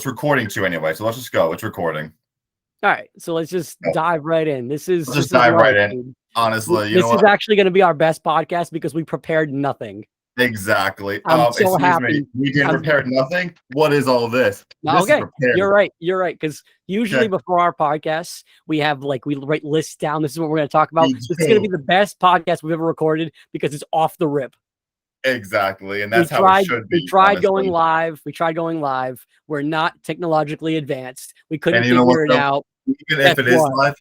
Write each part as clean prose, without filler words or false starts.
it's recording too anyway, so let's just go. It's recording. All right, so let's just dive right in. Let's just dive right in. Honestly, this is actually going to be our best podcast because we prepared nothing. Exactly. I'm so happy. We didn't prepare nothing. What is all this? Okay, you're right. You're right. Because usually before our podcasts, we have we write lists down. This is what we're going to talk about. This is going to be the best podcast we've ever recorded because it's off the rip. Exactly, and that's how it should be. We tried going live. We're not technologically advanced. We couldn't figure it out. Even if it is live,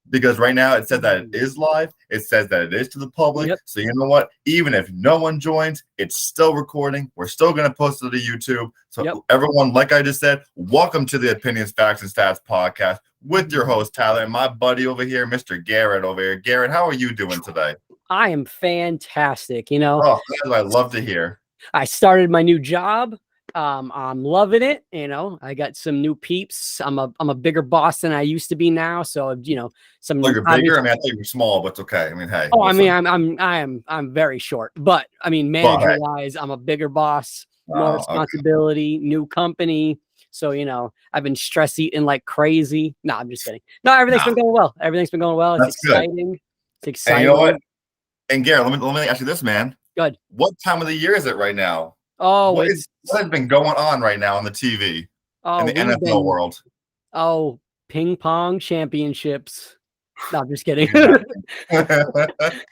because right now it says that it is live. It says that it is to the public. Yep. So you know what? Even if no one joins, it's still recording. We're still going to post it to YouTube. So everyone, like I just said, welcome to the Opinions, Facts, and Stats podcast with your host, Tyler, and my buddy over here, Mr. Garrett over here. Garrett, how are you doing today? I am fantastic. Oh, I love to hear. I started my new job. I'm loving it. I got some new peeps. I'm a bigger boss than I used to be now. So some. You're bigger. I thought you were small, but it's okay. Hey. Oh, listen. I'm very short, but manager wise, I'm a bigger boss, more responsibility, new company. So I've been stress eating like crazy. No, I'm just kidding. No, everything's been going well. It's exciting. Good. It's exciting. And you know what? And Garrett, let me ask you this, man. Good. What time of the year is it right now? Oh, what has been going on right now on the TV in the NFL world? Oh, ping pong championships. No, I'm just kidding.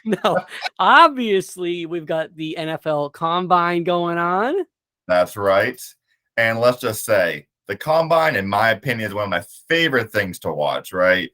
No, obviously we've got the NFL Combine going on. That's right. And let's just say the Combine, in my opinion, is one of my favorite things to watch, right?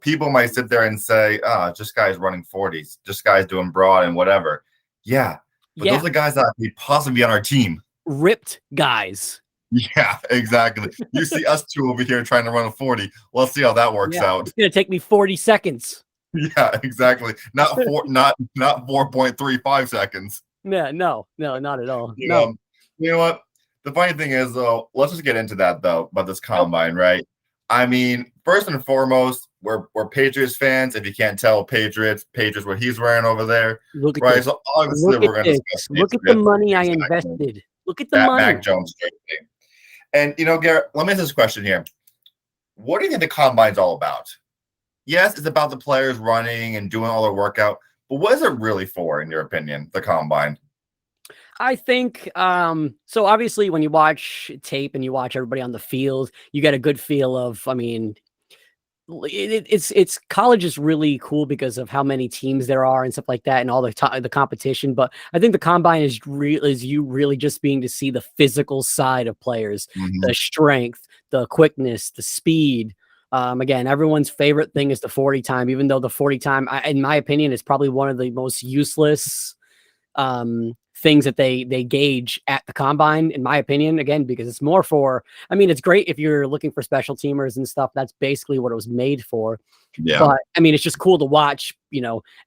People might sit there and say, just guys running 40s, just guys doing broad and whatever. Yeah. But those are guys that could possibly be on our team. Ripped guys. Yeah, exactly. You see us two over here trying to run a 40. Let's see how that works out. It's going to take me 40 seconds. Yeah, exactly. Not 4.35 seconds. Yeah, no, not at all. You know what? The funny thing is, though, let's just get into that, though, about this Combine, right? I mean, first and foremost, we're Patriots fans. If you can't tell, Patriots, what he's wearing over there. Look at right? This. So obviously we're going to discuss. Look at the money I invested. Look at the money. Mac Jones. And, Garrett, let me ask this question here. What do you think the Combine's all about? Yes, it's about the players running and doing all their workout, but what is it really for, in your opinion, the Combine? I think so obviously when you watch tape and you watch everybody on the field, you get a good feel of, it's college is really cool because of how many teams there are and stuff like that and all the competition. But I think the Combine is you really just being to see the physical side of players, the strength, the quickness, the speed. Again, everyone's favorite thing is the 40 time, even though the 40 time, in my opinion, is probably one of the most useless things that they gauge at the Combine, in my opinion, again, because it's more for, it's great if you're looking for special teamers and stuff. That's basically what it was made for. Yeah. But it's just cool to watch,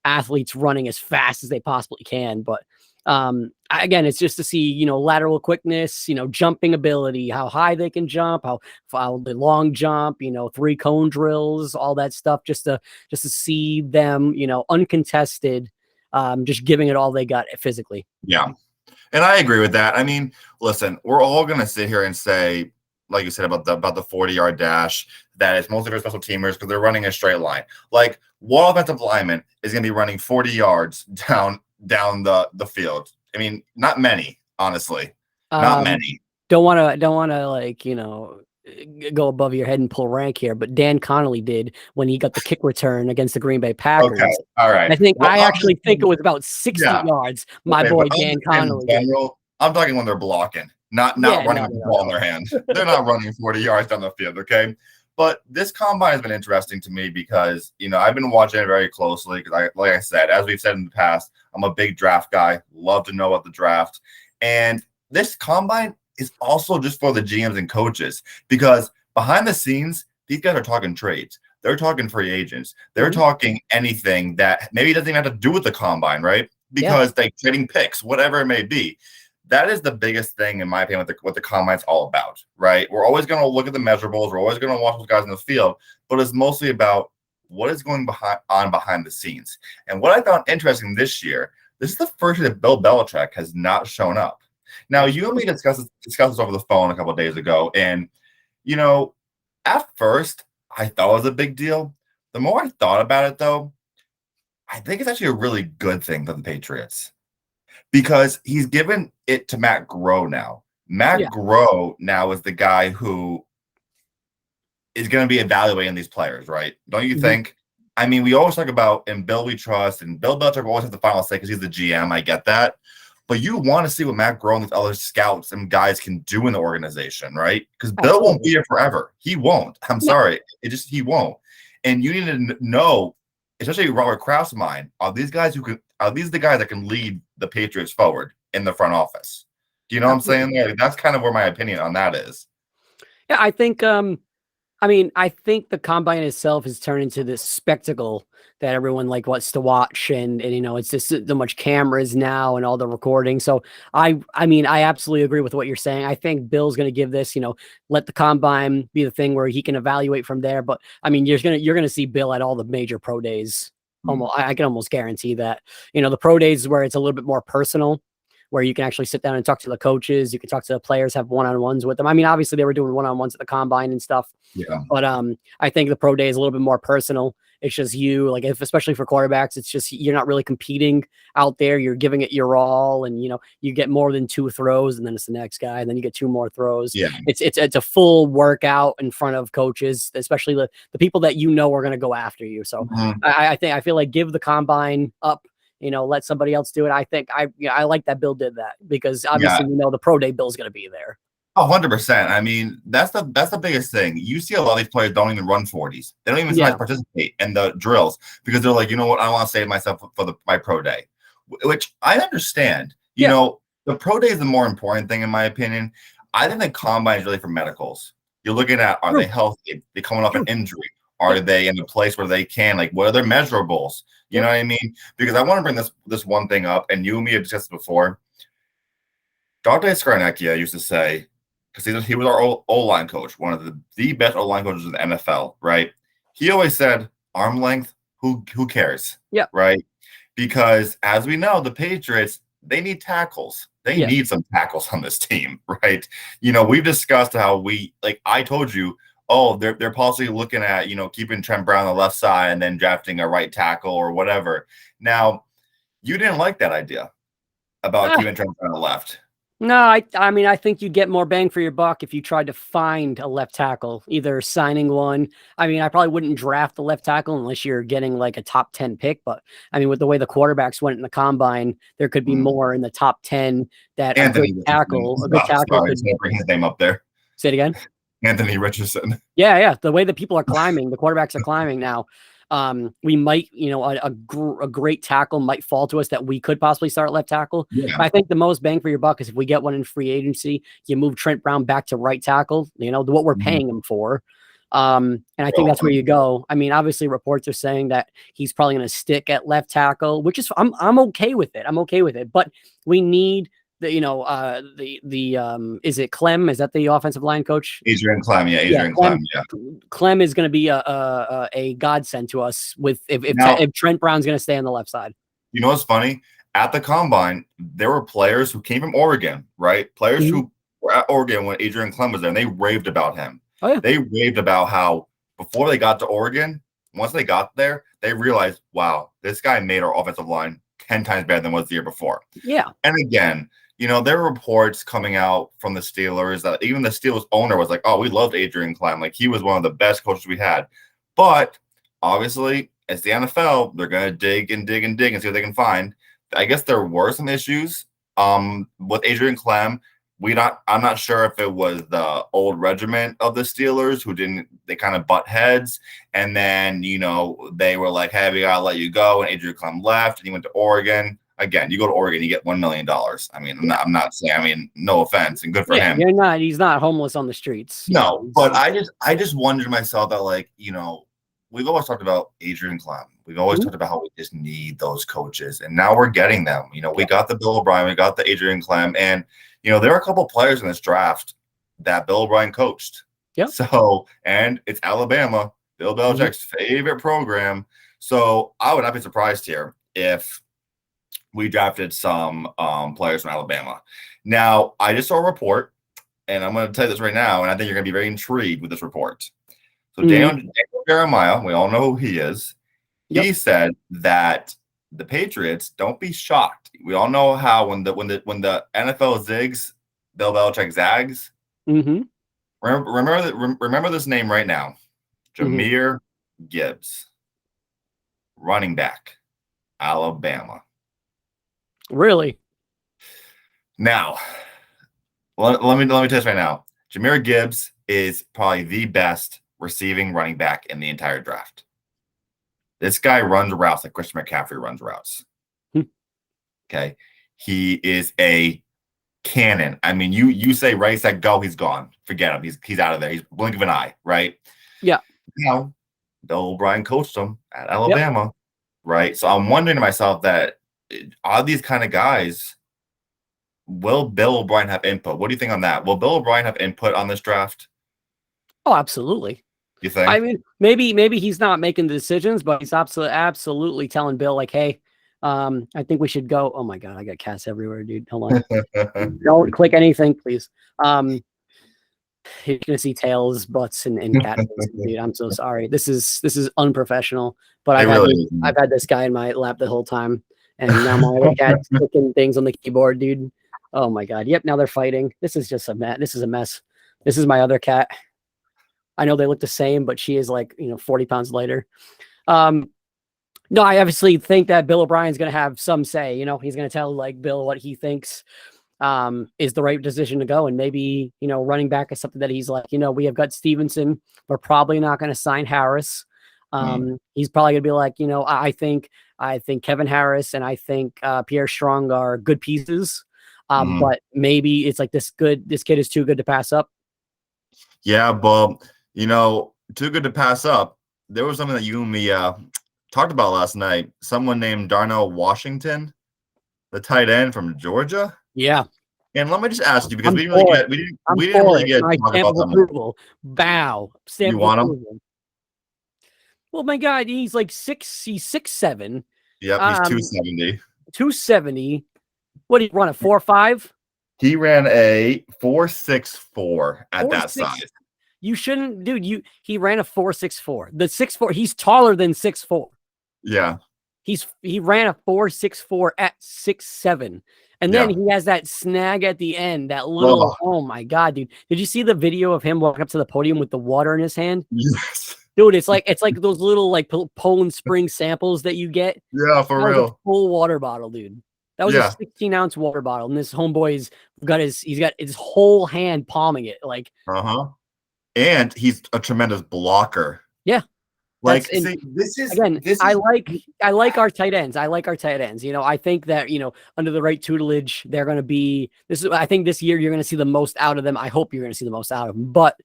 athletes running as fast as they possibly can. But again, it's just to see, lateral quickness, jumping ability, how high they can jump, how the long jump, 3 cone drills, all that stuff, just to see them, uncontested, just giving it all they got physically. Yeah. And I agree with that. Listen, we're all going to sit here and say, like you said, about the 40-yard dash, that it's mostly for special teamers because they're running a straight line. Like, what offensive lineman is going to be running 40 yards down the field? Not many, honestly. Not many. Don't want to go above your head and pull rank here, but Dan Connolly did when he got the kick return against the Green Bay Packers. Okay, all right. I actually think it was about 60 yards. My boy Dan Connolly. I'm talking when they're blocking, not running with the ball in their hand. They're not running 40 yards down the field, okay? But this Combine has been interesting to me because, I've been watching it very closely because, like I said, as we've said in the past, I'm a big draft guy, love to know about the draft. And this Combine is also just for the GMs and coaches because behind the scenes, these guys are talking trades. They're talking free agents. They're talking anything that maybe doesn't even have to do with the Combine, right? Because they're trading picks, whatever it may be. That is the biggest thing, in my opinion, what the Combine's all about, right? We're always going to look at the measurables. We're always going to watch those guys in the field, but it's mostly about what is going on behind the scenes. And what I found interesting this year, this is the first year that Bill Belichick has not shown up. Now, you and me discussed this over the phone a couple of days ago, and You know, at first, I thought it was a big deal. The more I thought about it, though, I think it's actually a really good thing for the Patriots because he's given it to Matt Groh now. Matt Yeah. Groh now is the guy who is going to be evaluating these players, right? Don't you think? I mean, we always talk about in Bill we trust, and Bill Belichick always has the final say because he's the GM. I get that. But you want to see what Matt Groh and these other scouts and guys can do in the organization, right? Because Bill won't be here forever. He won't. I'm sorry. He won't. And you need to know, especially Robert Kraft's mind, are these the guys that can lead the Patriots forward in the front office? Do you know what I'm saying? Like, that's kind of where my opinion on that is. Yeah, I think I mean, I think the combine itself has turned into this spectacle that everyone like wants to watch, and you know, it's just so much cameras now and all the recording. So I mean, I absolutely agree with what you're saying. I think Bill's going to give this, you know, let the combine be the thing where he can evaluate from there. But I mean, you're gonna see Bill at all the major pro days. Almost, I can almost guarantee that. You know, the pro days where it's a little bit more personal, where you can actually sit down and talk to the coaches. You can talk to the players, have one-on-ones with them. I mean, obviously they were doing one-on-ones at the combine and stuff. Yeah. But I think the pro day is a little bit more personal. It's just you, like, if especially for quarterbacks, it's just you're not really competing out there. You're giving it your all, and you know you get more than 2 throws, and then it's the next guy, and then you get 2 more throws. Yeah, it's a full workout in front of coaches, especially the people that you know are going to go after you. So I feel like give the combine up. You know, let somebody else do it. I think I like that Bill did that because obviously you know the pro day Bill's going to be there. 100%. I mean, that's the biggest thing. You see a lot of these players don't even run 40s. They don't even try to participate in the drills because they're like, you know what, I want to save myself for my pro day, which I understand. You know, the pro day is the more important thing in my opinion. I think the combine is really for medicals. You're looking at, are they healthy? They coming off an injury? Are they in a place where they can, like, what are their measurables? You know what I mean? Because I want to bring this one thing up, and you and me have discussed before. Dr. Scarnecchia used to say, because he was our O-line coach, one of the best O-line coaches in the NFL, right? He always said, arm length, who cares? Yeah. Right? Because as we know, the Patriots, they need tackles. They need some tackles on this team, right? You know, we've discussed how I told you, they're possibly looking at, you know, keeping Trent Brown on the left side and then drafting a right tackle or whatever. Now, you didn't like that idea about keeping Trent Brown on the left. No, I mean, I think you get more bang for your buck if you tried to find a left tackle, either signing one. I mean, I probably wouldn't draft the left tackle unless you're getting like a top 10 pick. But I mean, with the way the quarterbacks went in the combine, there could be more in the top 10 that a good tackle could bring his name up there. Say it again. Anthony Richardson. Yeah. The way that people are climbing, the quarterbacks are climbing now. We might, you know, a great tackle might fall to us that we could possibly start left tackle. But I think the most bang for your buck is if we get one in free agency, you move Trent Brown back to right tackle, you know, what we're paying him for. And I think that's where you go. I mean, obviously reports are saying that he's probably going to stick at left tackle, which is, I'm okay with it. I'm okay with it, but we need the, you know, is it Clem? Is that the offensive line coach? Adrian Clem. Yeah. Adrian Clem. Yeah. Clem is going to be a godsend to us if Trent Brown's going to stay on the left side. You know what's funny? At the combine, there were players who came from Oregon, right? Players who were at Oregon when Adrian Clem was there, and they raved about him. Oh, yeah. They raved about how before they got to Oregon, once they got there, they realized, wow, this guy made our offensive line 10 times better than was the year before. Yeah. And again, you know, there were reports coming out from the Steelers that even the Steelers owner was like, oh, we loved Adrian Clem. Like, he was one of the best coaches we had. But obviously, it's the NFL. They're going to dig and dig and dig and see what they can find. I guess there were some issues with Adrian Clem. I'm not sure if it was the old regiment of the Steelers they kind of butt heads. And then, you know, they were like, hey, we got to let you go. And Adrian Clem left and he went to Oregon. Again, you go to Oregon, you get $1 million. I mean, I'm not saying, I mean, no offense and good for him. He's not homeless on the streets. No, but I just wondered to myself that, like, you know, we've always talked about Adrian Clem. We've always talked about how we just need those coaches. And now we're getting them. You know, we got the Bill O'Brien, we got the Adrian Clem. And, you know, there are a couple players in this draft that Bill O'Brien coached. Yeah. So, and it's Alabama, Bill Belichick's favorite program. So I would not be surprised here if we drafted some players from Alabama. Now, I just saw a report, and I'm going to tell you this right now, and I think you're going to be very intrigued with this report. So Mhm. Daniel Jeremiah, we all know who he is. Yep. He said that the Patriots, don't be shocked. We all know how when the NFL zigs, Bill Belichick zags. Mhm. Remember this name right now, Mhm. Jahmyr Gibbs, running back, Alabama. Really? Now, let me tell you this right now. Jahmyr Gibbs is probably the best receiving running back in the entire draft. This guy runs routes like Christian McCaffrey runs routes. Hmm. Okay. He is a cannon. I mean, you say right, set, go, he's gone. Forget him. He's out of there. He's blink of an eye, right? Yeah. Now, Bill O'Brien coached him at Alabama, right? So I'm wondering to myself that are these kind of guys, will Bill O'Brien have input? What do you think on that? Will Bill O'Brien have input on this draft? Oh, absolutely. You think? I mean, maybe he's not making the decisions, but he's absolutely telling Bill like, hey, I think we should go. Oh my God, I got cats everywhere, dude. Hold on. Don't click anything, please. You're gonna see tails, butts, and cat faces, dude. I'm so sorry. This is unprofessional. But I've had this guy in my lap the whole time, and now my other cat's clicking things on the keyboard, dude. Oh my God. Yep. Now they're fighting. This is just a mess. This is a mess. This is my other cat. I know they look the same, but she is like 40 pounds lighter. No, I obviously think that Bill O'Brien's going to have some say. He's going to tell like Bill what he thinks is the right decision to go. And maybe, running back is something that he's like, we have got Stevenson. We're probably not going to sign Harris. He's probably going to be like, I think Kevin Harris and I think Pierre Strong are good pieces. But maybe it's like this kid is too good to pass up. Yeah, but too good to pass up. There was something that you and me talked about last night. Someone named Darnell Washington, the tight end from Georgia. Yeah. And let me just ask you, because we didn't really get to talk about that approval. Bow. You want him? Well, my God, he's like 6'7". Yep, he's 270. 270. What did he run, a 4.5? He ran a 4.64 at that size. You shouldn't, dude. He ran a 4.64. The 6'4", he's taller than 6'4". Yeah. He ran a 4.64 at 6'7". And then he has that snag at the end, that little, oh my God, dude. Did you see the video of him walking up to the podium with the water in his hand? Yes. Dude, it's like those little like Poland Spring samples that you get. Yeah, for real. A full water bottle, dude. That was a 16-ounce water bottle. And this homeboy's got his whole hand palming it. Like, and he's a tremendous blocker. Yeah. Like, see, I like our tight ends. I like our tight ends. I think that, under the right tutelage, they're going to be I think this year you're going to see the most out of them. I hope you're going to see the most out of them, but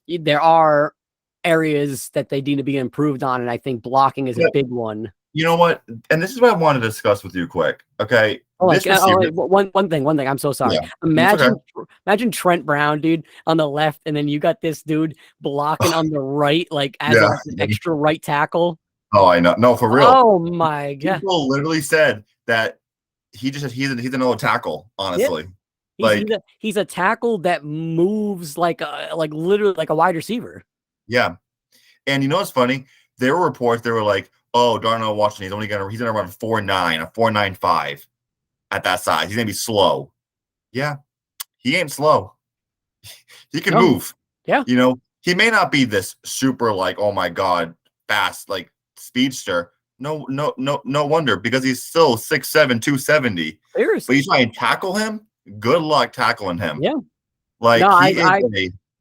there are areas that they need to be improved on. And I think blocking is a big one. You know what? And this is what I wanted to discuss with you quick. Okay. One thing. I'm so sorry. Yeah. Imagine Trent Brown, dude, on the left, and then you got this dude blocking on the right, like as an extra right tackle. Oh, I know. No, for real. Oh my God. People literally said that he's another tackle, honestly. Yeah. He's a tackle that moves literally like a wide receiver. Yeah. And you know what's funny? There were reports, they were like, oh, Darnell Washington, he's gonna run 4.9, a 4.95 at that size. He's gonna be slow. Yeah, he ain't slow. He can move. Yeah. He may not be this super like, oh my God, fast, like speedster. No wonder, because he's still 6'7", 270. Seriously. But you try and tackle him, good luck tackling him. Yeah. Like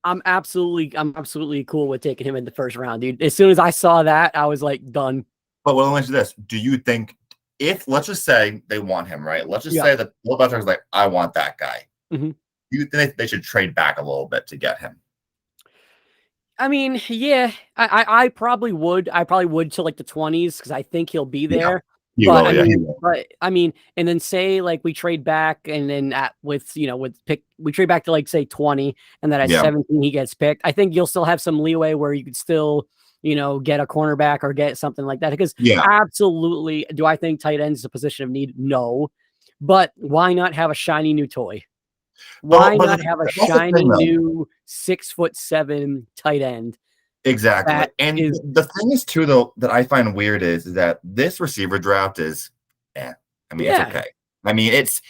I'm absolutely cool with taking him in the first round, dude. As soon as I saw that, I was like, done. But let me ask you this. Do you think, if, let's just say they want him, right? Let's just say that Bill Belichick is like, I want that guy. Mm-hmm. Do you think they should trade back a little bit to get him? I mean, yeah, I probably would. I probably would to like the 20s, because I think he'll be there. He will. And then say like we trade back, and then we trade back to like say 20, and then at 17 he gets picked. I think you'll still have some leeway where you could still get a cornerback or get something like that. Because absolutely, do I think tight end is a position of need? No, but why not have a shiny new toy? Why But not have a that's the shiny thing, though. new 6'7" tight end? Exactly. That And is the thing is, too, though, that I find weird is that this receiver draft is, I mean, it's yeah. okay. I mean, it's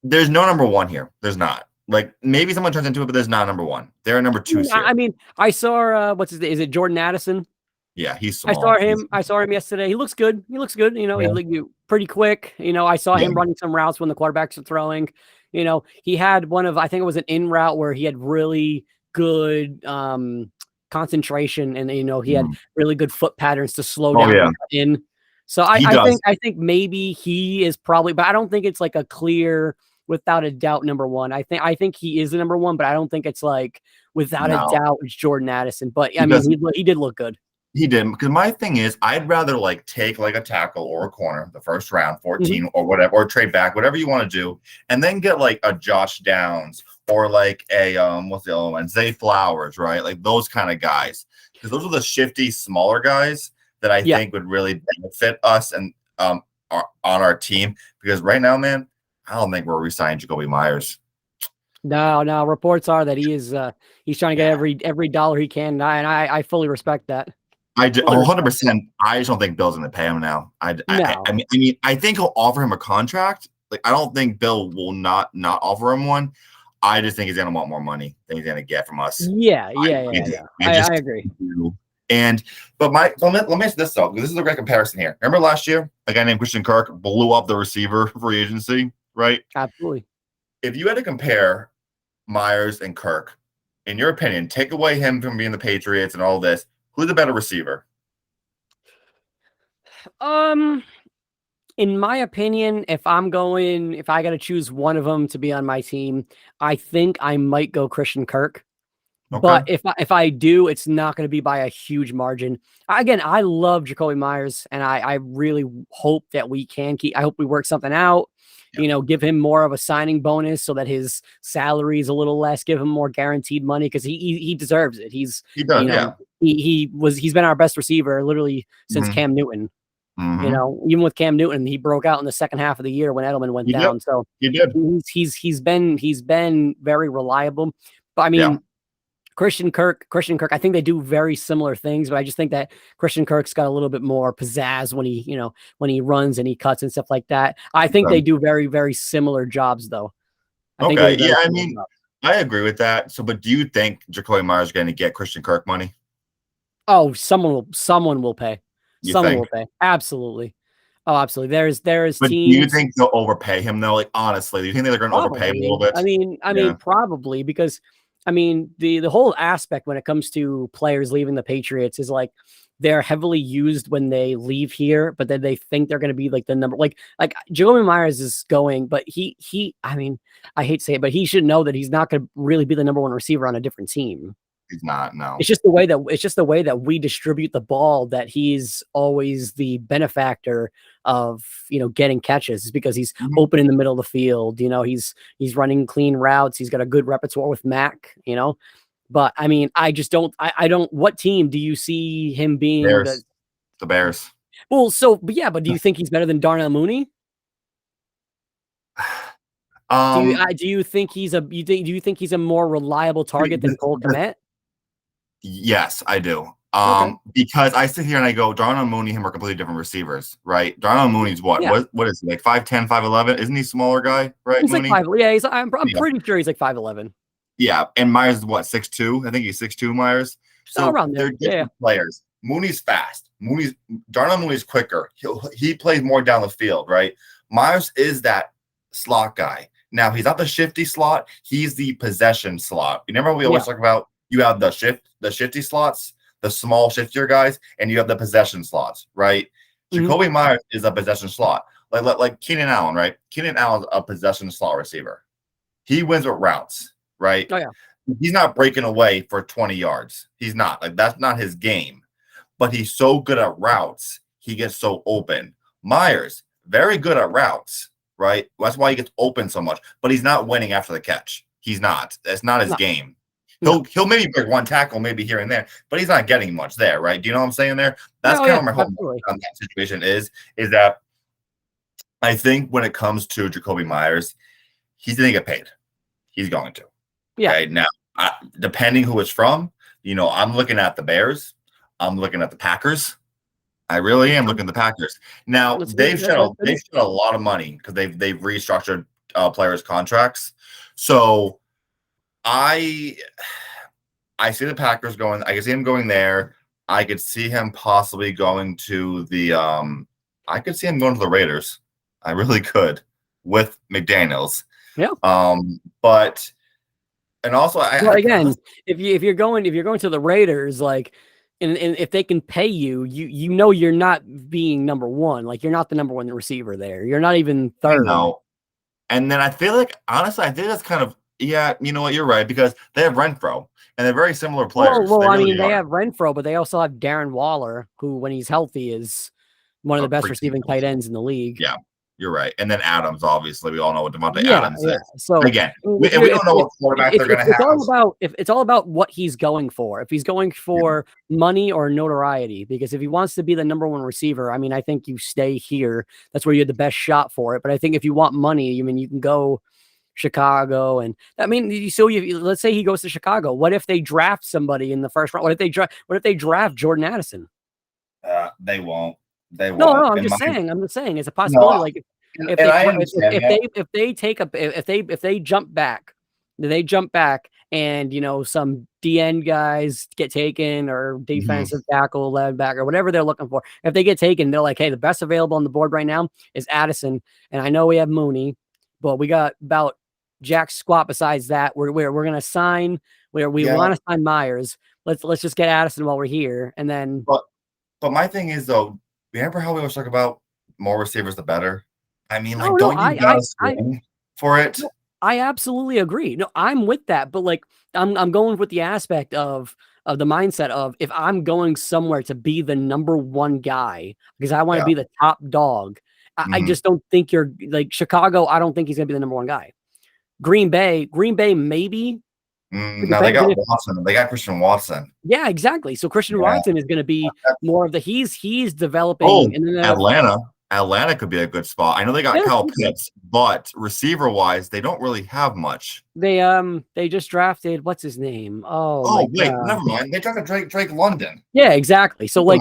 there's no number one here. There's not. Like, maybe someone turns into it, but there's not number one. There are number twos I here. mean, I saw what's his name? Is it Jordan Addison? Yeah, he's I saw small. him. I saw him yesterday. He looks good. He looks good. You know, Yeah. he pretty quick. You know, I saw Yeah. him running some routes when the quarterbacks are throwing. You know, he had one of I think it was an in route where he had really good concentration, and you know he had really good foot patterns to slow Oh down yeah, and cut in. So he I does. think maybe he is probably, but I don't think it's like a clear without a doubt number one. I think he is the number one, but I don't think it's like without a No, doubt it's Jordan Addison. But I mean, because he did look good. he didn't. Because my thing is, I'd rather like take like a tackle or a corner the first round, Mhm. 14 or whatever, or trade back, whatever you want to do, and then get like a Josh Downs or like a what's the other one, Zay Flowers, right? Like those kind of guys, because those are the shifty, smaller guys that I Yeah. think would really benefit us and on our team. Because right now, man, I don't think we're resigning Jacoby Myers. No. Reports are that he's trying to get Yeah. every dollar he can, and I fully respect that. I Fully respect 100%. I just don't think Bill's going to pay him now. No. I mean, I think he'll offer him a contract. Like, I don't think Bill will not offer him one. I just think he's going to want more money than he's going to get from us. Yeah. I just I agree. do. But let me ask this though, because this is a great comparison here. Remember last year, a guy named Christian Kirk blew up the receiver free agency, right? Absolutely. If you had to compare Myers and Kirk, in your opinion, take away him from being the Patriots and all this, who's the better receiver? In my opinion, if I got to choose one of them to be on my team, I think I might go Christian Kirk. Okay. But if I do, it's not going to be by a huge margin. Again, I love Jacoby Myers, and I really hope that we can keep. I hope we work something out. Yeah. You know, give him more of a signing bonus so that his salary is a little less. Give him more guaranteed money because he deserves it. He does. You know, he's been our best receiver literally since Cam Newton. You know, even with Cam Newton, he broke out in the second half of the year when Edelman went down. So he did. He's been very reliable. But I mean. Christian Kirk, I think they do very similar things, but I just think that Christian Kirk's got a little bit more pizzazz when he runs and he cuts and stuff like that. I think they do very, very similar jobs though. Okay. Yeah. I mean, I agree with that. So, but do you think Jacoby Myers is going to get Christian Kirk money? Oh, someone will pay. Someone will pay. Absolutely. Oh, absolutely. There's but teams. Do you think they'll overpay him though? Like, honestly, do you think they're going to overpay him a little bit? I mean, probably because I mean, the whole aspect when it comes to players leaving the Patriots is like they're heavily used when they leave here, but then they think they're going to be like the number, like Jacoby Myers is going, but I mean, I hate to say it, but he should know that he's not going to really be the number one receiver on a different team. He's not. No, it's just the way that we distribute the ball that he's always the benefactor of, you know, getting catches, is because he's open in the middle of the field. You know, he's running clean routes. He's got a good repertoire with Mac, you know, but I mean, I just don't, I don't, what team do you see him being? The Bears. Well, but do you think he's better than Darnell Mooney? Do you think he's a more reliable target than Cole Kmet? Yes, I do. Because I sit here and I go, Darnell Mooney, him are completely different receivers, right? Darnell Mooney's what is he, like 5'10", 5'11"? Isn't he a smaller guy, right? He's Mooney? like 5. Yeah, I'm pretty sure he's like 5'11". Yeah, and Myers is what, 6'2"? I think he's 6'2", Myers. So around there. They're different players. Mooney's fast. Darnell Mooney's quicker. He plays more down the field, right? Myers is that slot guy. Now he's not the shifty slot. He's the possession slot. You remember we always talk about, you have the shifty slots, the small shiftier guys, and you have the possession slots, right? Jacoby Myers is a possession slot, like Keenan Allen, right? Keenan Allen's a possession slot receiver. He wins with routes, right? Oh yeah. He's not breaking away for 20 yards. He's not. Like, that's not his game. But he's so good at routes, he gets so open. Myers, very good at routes, right? That's why he gets open so much. But he's not winning after the catch. He's not. That's not his game. He'll maybe break one tackle, maybe here and there, but he's not getting much there, right? Do you know what I'm saying there? That's kind of my whole on that situation is that I think when it comes to Jacoby Myers, he's going to get paid. He's going to. Yeah. Okay? Now, depending who it's from, I'm looking at the Bears. I'm looking at the Packers. I really am looking at the Packers. Now, they've shed a lot of money because they've restructured players' contracts. So I see the Packers going. I can see him going there. I could see him possibly going to the I could see him going to the Raiders. I really could with McDaniels. Yeah. But and also again, if you're going to the Raiders, like, and if they can pay you, you're not being number one. Like, you're not the number one receiver there. You're not even third. No. And then I feel like, honestly, I think that's kind of, yeah, you know what, you're right, because they have Renfro, and they're very similar players. Well, they have Renfro, but they also have Darren Waller, who, when he's healthy, is one of the best receiving tight ends in the league. Yeah, you're right. And then Adams, obviously, we all know what Devontae Adams is. So again, we don't know what quarterback they're going to have. It's all about what he's going for. If he's going for money or notoriety, because if he wants to be the number one receiver, I mean, I think you stay here. That's where you have the best shot for it. But I think if you want money, I mean, you can go Chicago, and I mean, let's say he goes to Chicago. What if they draft somebody in the first round? What if they draft Jordan Addison? They won't. No, I'm just saying it's a possibility. Like if they jump back, and some DN guys get taken, or defensive tackle, led back, or whatever they're looking for. If they get taken, they're like, hey, the best available on the board right now is Addison, and I know we have Mooney, but we got about jack squat besides that. We're gonna sign where we want to sign Myers. Let's just get Addison while we're here, and then. But my thing is, though, remember how we always talk about more receivers the better? I mean, like, don't you gotta swing for it? No, I absolutely agree. No, I'm with that, but like, I'm going with the aspect of the mindset of, if I'm going somewhere to be the number one guy because I want to be the top dog. I just don't think you're like Chicago. I don't think he's gonna be the number one guy. Green Bay, maybe. No, they got Watson. They got Christian Watson. Yeah, exactly. So Christian Watson is going to be more of the he's developing. And then Atlanta could be a good spot. I know they got Kyle Pitts, but receiver wise, they don't really have much. They just drafted, what's his name? Oh wait, never mind. They drafted Drake London. Yeah, exactly. So like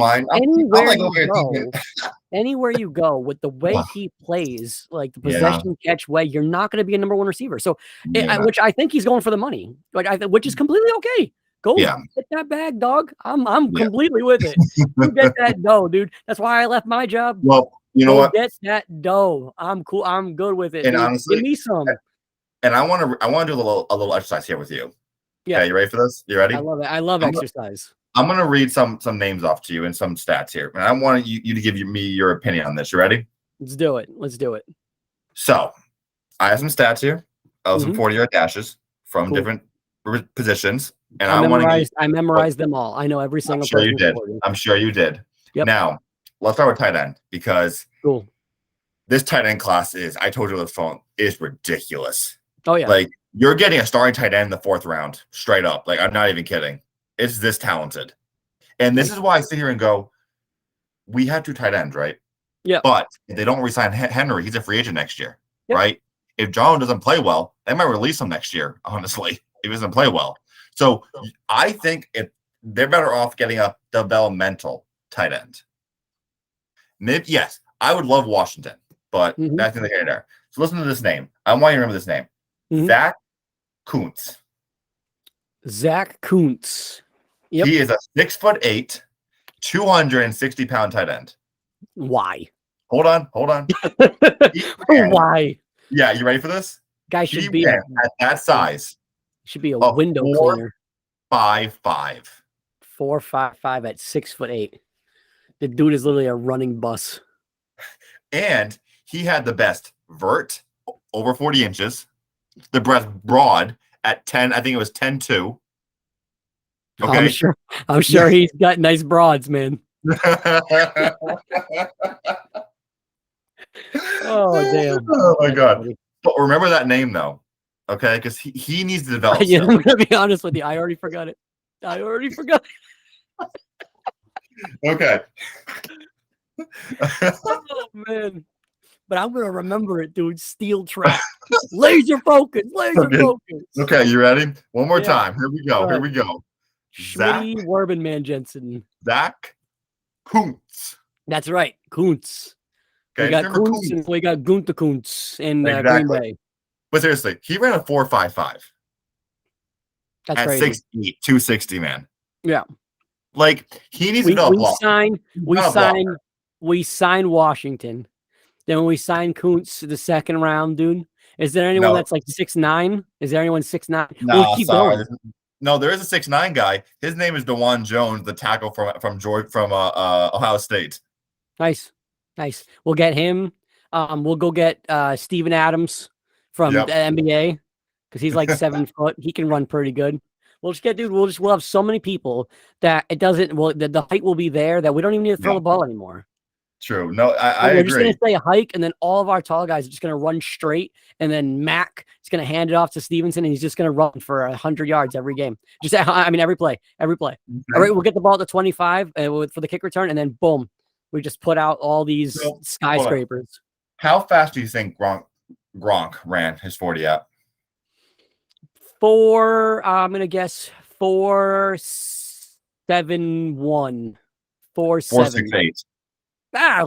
anywhere you go with the way he plays, like the possession catch way, you're not going to be a number one receiver. So which I think he's going for the money, which is completely okay. Go get that bag, dog. I'm completely with it. You get that dough, dude. That's why I left my job. Well, you know what? Get that dough. I'm cool. I'm good with it. And honestly, give me some. And I want to do a little exercise here with you. Yeah, you ready for this? You ready? I love it. I love exercise. I'm gonna read some names off to you and some stats here, and I want you to give me your opinion on this. You ready? Let's do it. So, I have some stats here. Some 40-yard dashes from different positions, and I memorized them all. I know every single. I'm sure you did. I'm sure you did. Yep. Now, let's start with tight end, because this tight end class I told you on the phone, is ridiculous. Oh yeah. Like, you're getting a starting tight end in the 4th round, straight up. Like, I'm not even kidding. It's this talented. And this is why I sit here and go, we have 2 tight ends, right? Yeah. But if they don't resign Henry, he's a free agent next year, right? If John doesn't play well, they might release him next year, honestly, if he doesn't play well. So I think if they're better off getting a developmental tight end. Maybe, yes, I would love Washington, but that's neither here nor there. So listen to this name. I want you to remember this name. Zach Kuntz. Zach Kuntz. Yep. He is a 6'8", 260-pound tight end. Why? Hold on. Why? Yeah, you ready for this? Guy should be at that size. Should be a window cleaner. 4'5". 4'5" at 6'8". The dude is literally a running bus. And he had the best vert, over 40 inches. The breast broad at 10. I think it was 10.2. Okay. I'm sure he's got nice broads, man. Oh damn! Oh my god! But remember that name though, okay? Because he needs to develop. Yeah, I'm gonna be honest with you. I already forgot it. Okay. Oh man! but I'm gonna remember it, dude. Steel trap, laser focus, laser focus. Okay, you ready? One more time. Here we go. Here we go. Schmitty, Werbenman, Jensen. Zach Kuntz. That's right, Kuntz. Okay, we got Kuntz and we got Gunther Kuntz in Green Bay. But seriously, he ran a 4.55. That's at crazy. 6'8", 260, man. Yeah. Like, he needs to block. We signed Washington. Then when we signed Kuntz the second round, dude, is there anyone that's like 6'9"? Is there anyone 6'9"? No, sorry. No, there is a 6'9" guy. His name is DeJuan Jones, the tackle from Ohio State. Nice. We'll get him. We'll go get Steven Adams from the NBA because he's like 7 foot. He can run pretty good. We'll have so many people that it doesn't. Well, the height will be there that we don't even need to throw the ball anymore. True. No, I agree. We're just going to say a hike, and then all of our tall guys are just going to run straight, and then Mac is going to hand it off to Stevenson, and he's just going to run for 100 yards every game. Every play. All right, we'll get the ball to 25 for the kick return, and then boom, we just put out all these skyscrapers. How fast do you think Gronk ran his 40 at? I'm going to guess 4.71. 4.68.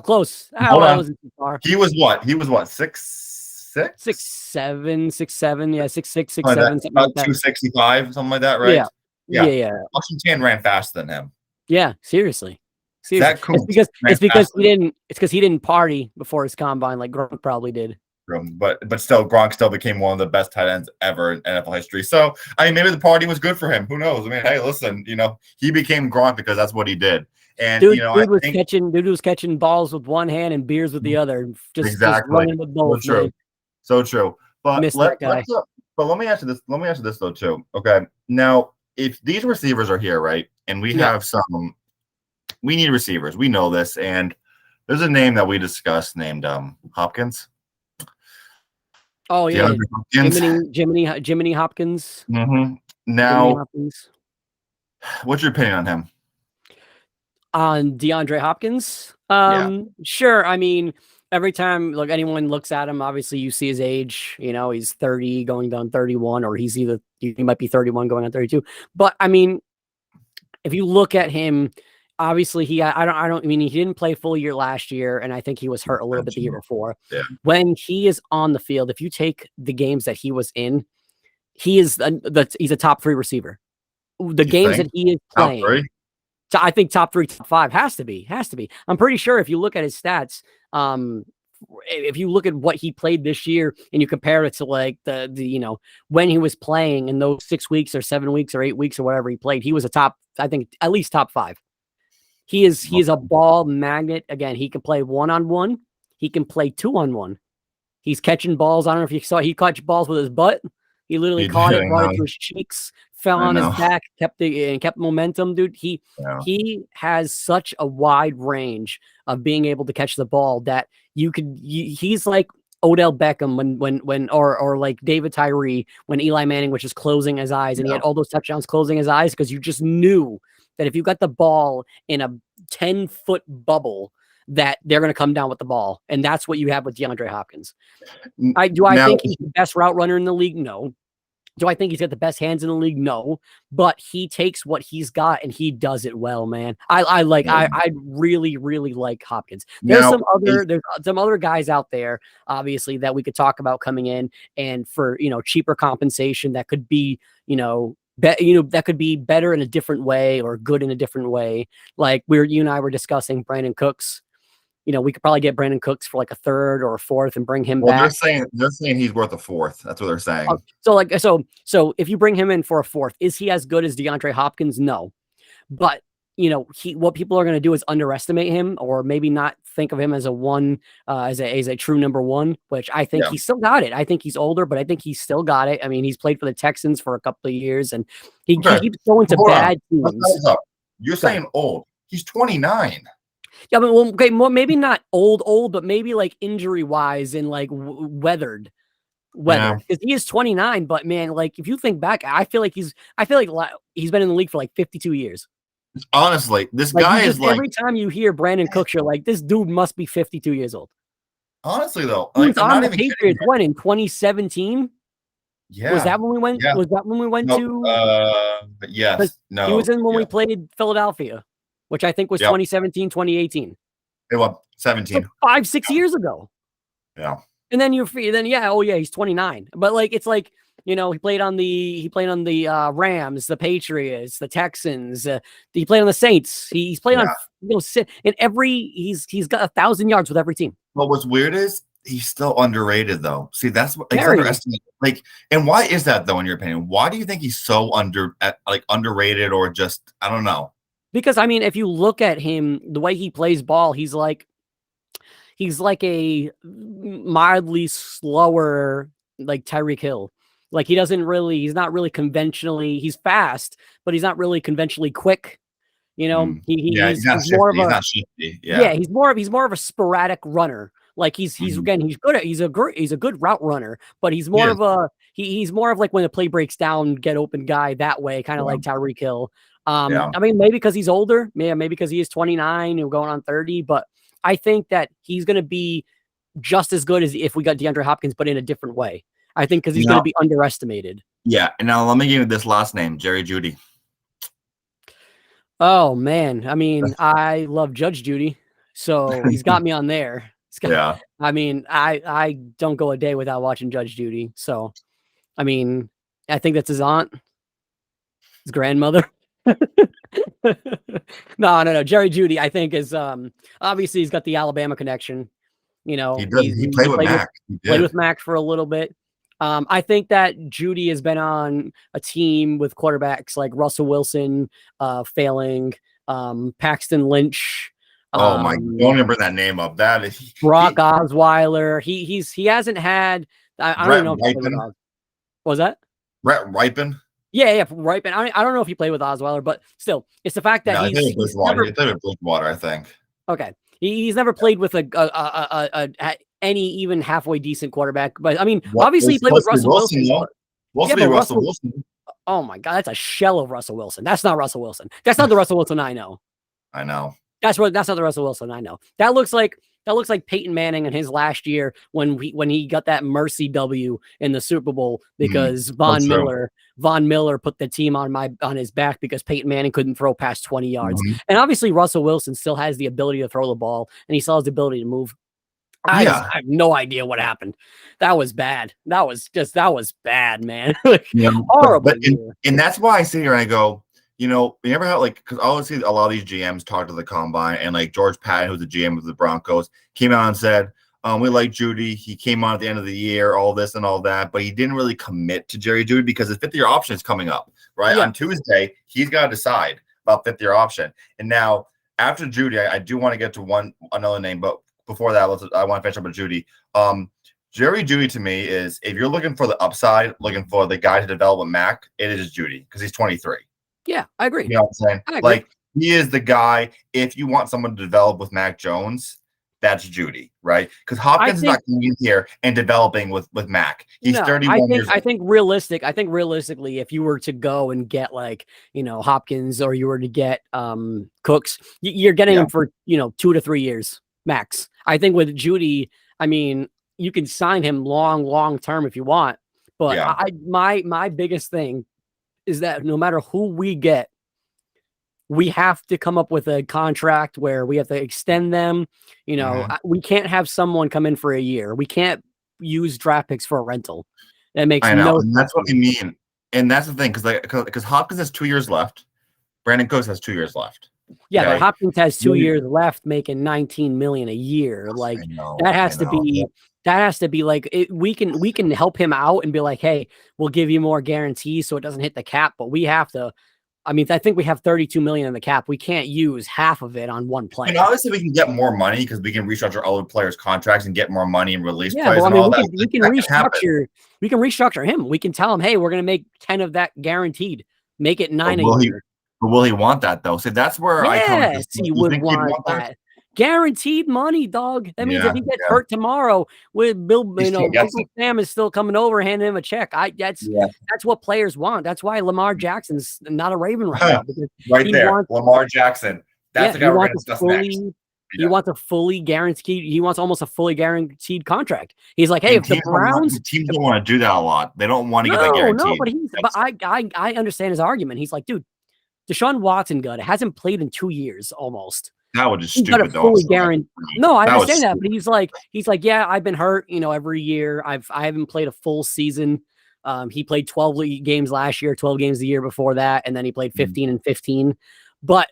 Close. Hold on. Wasn't too far. He was what? 6'6"? 6'7", 6'7", yeah, 6'6", 6'7", something like that. 265, something like that, right? Yeah. Washington ran faster than him. Yeah, seriously. It's because he didn't party before his combine like Gronk probably did. But still, Gronk still became one of the best tight ends ever in NFL history. So, I mean, maybe the party was good for him. Who knows? I mean, hey, listen, he became Gronk because that's what he did. And dude was catching balls with one hand and beers with the other. Just running with both. So true. But let me ask you this. Let me ask you this though too. Okay. Now, if these receivers are here, right, and we have we need receivers. We know this, and there's a name that we discussed named Hopkins. Oh yeah, Jiminy Hopkins. Mm-hmm. Now, what's your opinion on him? On DeAndre Hopkins? Sure. I mean, every time anyone looks at him, obviously you see his age. He's 30 going down 31, or he might be 31 going on 32. But I mean, if you look at him, obviously he didn't play full year last year, and I think he was hurt a little bit the year before. Yeah. When he is on the field, if you take the games that he was in, he's a top 3 receiver. The games that he is playing. So I think top 3, top 5 has to be. I'm pretty sure if you look at his stats, if you look at what he played this year and you compare it to the when he was playing in those 6 weeks or 7 weeks or 8 weeks or whatever he played, he was at least top 5. He is a ball magnet. Again, he can play 1-on-1. He can play 2-on-1. He's catching balls. I don't know if you saw, he caught balls with his butt. He literally caught it, brought it to his cheeks, fell on his back, kept momentum, dude. He has such a wide range of being able to catch the ball that he's like Odell Beckham when or like David Tyree when Eli Manning was just closing his eyes and he had all those touchdowns closing his eyes because you just knew that if you got the ball in a 10-foot bubble that they're going to come down with the ball. And that's what you have with DeAndre Hopkins. I think he's the best route runner in the league? No. Do I think he's got the best hands in the league? No. But he takes what he's got and he does it well, man. I really, really like Hopkins. There's some other guys out there, obviously, that we could talk about coming in and for, cheaper compensation that could be, that could be better in a different way or good in a different way. Like you and I were discussing Brandon Cooks. We could probably get Brandon Cooks for like a 3rd or a 4th and bring him back. They're saying he's worth a 4th. That's what they're saying. So if you bring him in for a 4th, is he as good as DeAndre Hopkins? No. But what people are going to do is underestimate him or maybe not think of him as a true number 1, which I think he's still got it. I think he's older, but I think he's still got it. I mean, he's played for the Texans for a couple of years and he keeps going to bad teams. You're saying old. He's 29. Yeah, but maybe not old, but maybe like injury wise and like weathered. Because he is 29, but man, like if you think back, I feel like he's been in the league for like 52 years. Honestly, this guy is like every time you hear Brandon Cooks, you're like, this dude must be 52 years old. Honestly, though, He like was I'm on not the even kidding. Patriots when in 2017. Yeah. Was that when we went? Yeah. Was that when we went No, to? yes. He No. was in when Yeah. we played Philadelphia, which I think was Yep. 2017, 2018. It was So 17. 5-6 years ago. Yeah. And then he's 29. But like it's like, he played on the Rams, the Patriots, the Texans. He played on the Saints. He's played on in every he's got 1,000 yards with every team. But what's weird is he's still underrated, though. See, that's what underestimated. Like, and why is that, though? In your opinion, why do you think he's so underrated, or just I don't know? Because I mean, if you look at him, the way he plays ball, he's like a mildly slower, like Tyreek Hill. Like he's not really conventionally. He's fast, but he's not really conventionally quick. He's more of a not shifty. yeah. He's more of a sporadic runner. Like he's a good route runner, but he's more of a he's more of like when the play breaks down, get open guy that way, kind of like Tyreek Hill. I mean, maybe because he's older, maybe because he is 29 and going on 30, but I think that he's going to be just as good as if we got DeAndre Hopkins, but in a different way. I think because he's going to be underestimated. Yeah, and now let me give you this last name, Jerry Jeudy. Oh man, I mean, I love Judge Judy, so he's got me on there. I mean, I don't go a day without watching Judge Judy. So, I mean, I think that's his aunt, his grandmother. No. Jerry Jeudy, I think, is obviously he's got the Alabama connection. He played with Mac. Played with Mac for a little bit. I think that Jeudy has been on a team with quarterbacks like Russell Wilson, failing, Paxton Lynch. Oh my! Don't even bring that name up. That is Brock Osweiler. He hasn't had. I don't know. If what was that? Brett Ripon. Yeah, Ripon. I don't know if he played with Osweiler, but still, it's the fact that he played with Bridgewater, I think. Okay, he's never played with any even halfway decent quarterback. But I mean, obviously he played with Russell Wilson. Russell Wilson. Oh my God, that's a shell of Russell Wilson. That's not Russell Wilson. That's not the Russell Wilson I know. I know. That's not the Russell Wilson I know. That looks like Peyton Manning in his last year when he got that mercy W in the Super Bowl because Von Miller put the team on his back because Peyton Manning couldn't throw past 20 yards. And obviously Russell Wilson still has the ability to throw the ball and he still has the ability to move. I have no idea what happened. That was bad. That was bad, man. Horrible. And that's why I sit here and I go, we never have because I always see a lot of these GMs talk to the combine, and like George Patton, who's the GM of the Broncos, came out and said, we like Jeudy. He came on at the end of the year, all this and all that, but he didn't really commit to Jerry Jeudy because his fifth-year option is coming up, right? Yeah. On Tuesday, he's got to decide about fifth-year option. And now, after Jeudy, I do want to get to another name, but before that, I want to finish up with Jeudy. Jerry Jeudy to me is, if you're looking for the upside, looking for the guy to develop with Mac, it is Jeudy because he's 23. Yeah, I agree. You know what I'm saying? Like, he is the guy, if you want someone to develop with Mac Jones, that's Jeudy, right? Because Hopkins is not coming in here and developing with Mac. He's 31 years old. I think realistically, if you were to go and get Hopkins or you were to get Cooks, you're getting him for 2 to 3 years max. I think with Jeudy, I mean, you can sign him long term if you want. But my biggest thing is that no matter who we get, we have to come up with a contract where we have to extend them. We can't have someone come in for a year. We can't use draft picks for a rental. That makes no sense. And that's what we mean. And that's the thing, because Hopkins has 2 years left. Brandon Cooks has 2 years left. Yeah, but Hopkins has 2 years left, making $19 million a year. Like that has to be like we can help him out and be like, hey, we'll give you more guarantees so it doesn't hit the cap. But we have to. I mean, I think we have $32 million in the cap. We can't use half of it on one player. And obviously, we can get more money because we can restructure other players' contracts and get more money and release players. Well, I mean, we can restructure. We can restructure him. We can tell him, hey, we're going to make 10 of that guaranteed. Make it 9 a year. But will he want that though? See, that's where I come. Yes, he would want that. Guaranteed money, dog. That means if he gets hurt tomorrow, with Uncle Sam is still coming over, handing him a check. That's what players want. That's why Lamar Jackson's not a Raven right now. Lamar Jackson. That's the guy we're going to discuss next. He wants a fully guaranteed. He wants almost a fully guaranteed contract. He's like, hey, and if the Browns teams don't want to do that a lot. They don't want to get that no, guaranteed. but I understand his argument. He's like, dude, Deshaun Watson hasn't played in 2 years almost. That was just He's stupid. Got a fully guaranteed. No, I understand that, stupid. but he's like, yeah, I've been hurt. Every year I haven't played a full season. He played 12 games last year, 12 games the year before that, and then he played 15 and 15. But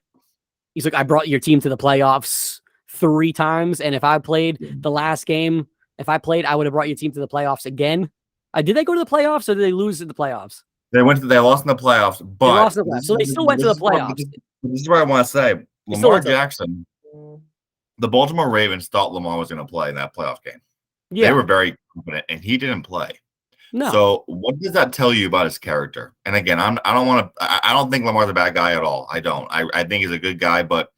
he's like, I brought your team to the playoffs 3 times, and if I played the last game, I would have brought your team to the playoffs again. Did they go to the playoffs or did they lose in the playoffs? They lost in the playoffs, but they lost in the playoffs. So they still went to the playoffs. This is what I want to say. Lamar Jackson, the Baltimore Ravens thought Lamar was going to play in that playoff game. Yeah. They were very confident, and he didn't play. No. So what does that tell you about his character? And again, I don't think Lamar's a bad guy at all. I don't. I think he's a good guy, but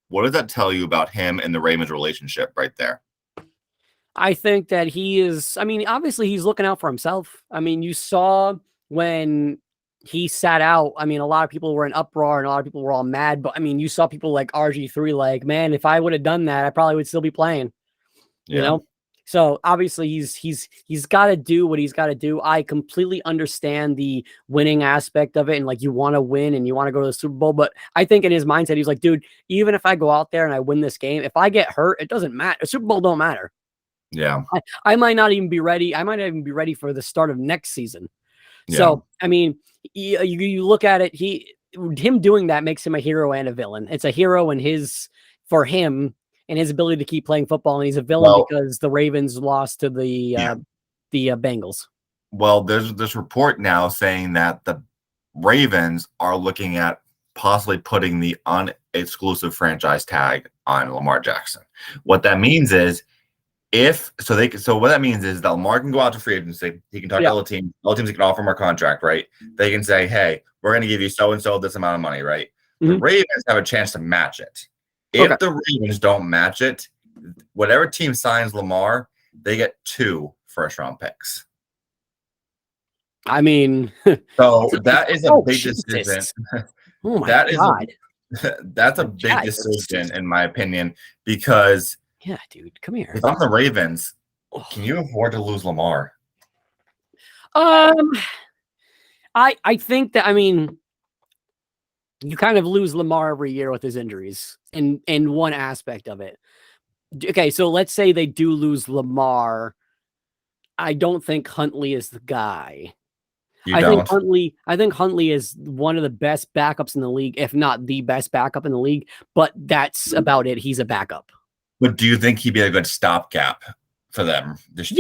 what does that tell you about him and the Ravens relationship right there? I think that he is, obviously he's looking out for himself. You saw when he sat out, a lot of people were in uproar and a lot of people were all mad, but you saw people like RG3 like, man, if I would have done that, I probably would still be playing. You know? So obviously he's got to do what he's got to do. I completely understand the winning aspect of it. And like, you want to win and you want to go to the Super Bowl. But I think in his mindset, he's like, dude, even if I go out there and I win this game, if I get hurt, it doesn't matter. A Super Bowl don't matter. Yeah. I might not even be ready. I might not even be ready for the start of next season. Yeah. So, you look at it, him doing that makes him a hero and a villain. It's a hero for him and his ability to keep playing football. And he's a villain because the Ravens lost to the Bengals. Well, there's this report now saying that the Ravens are looking at possibly putting the unexclusive franchise tag on Lamar Jackson. What that means is what that means is that Lamar can go out to free agency. He can talk to other teams. All teams can offer him a contract, right? They can say, hey, we're going to give you so-and-so this amount of money, right? Mm-hmm. The Ravens have a chance to match it. If the Ravens don't match it, whatever team signs Lamar, they get 2 first-round picks. So that is a big decision. Oh my God. That's a big decision, in my opinion, because yeah, dude, come here. If I'm the Ravens, can you afford to lose Lamar? I think that you kind of lose Lamar every year with his injuries in one aspect of it. Okay, so let's say they do lose Lamar. I don't think Huntley is the guy. I think Huntley is one of the best backups in the league, if not the best backup in the league, but that's about it. He's a backup. But do you think he'd be a good stopgap for them? If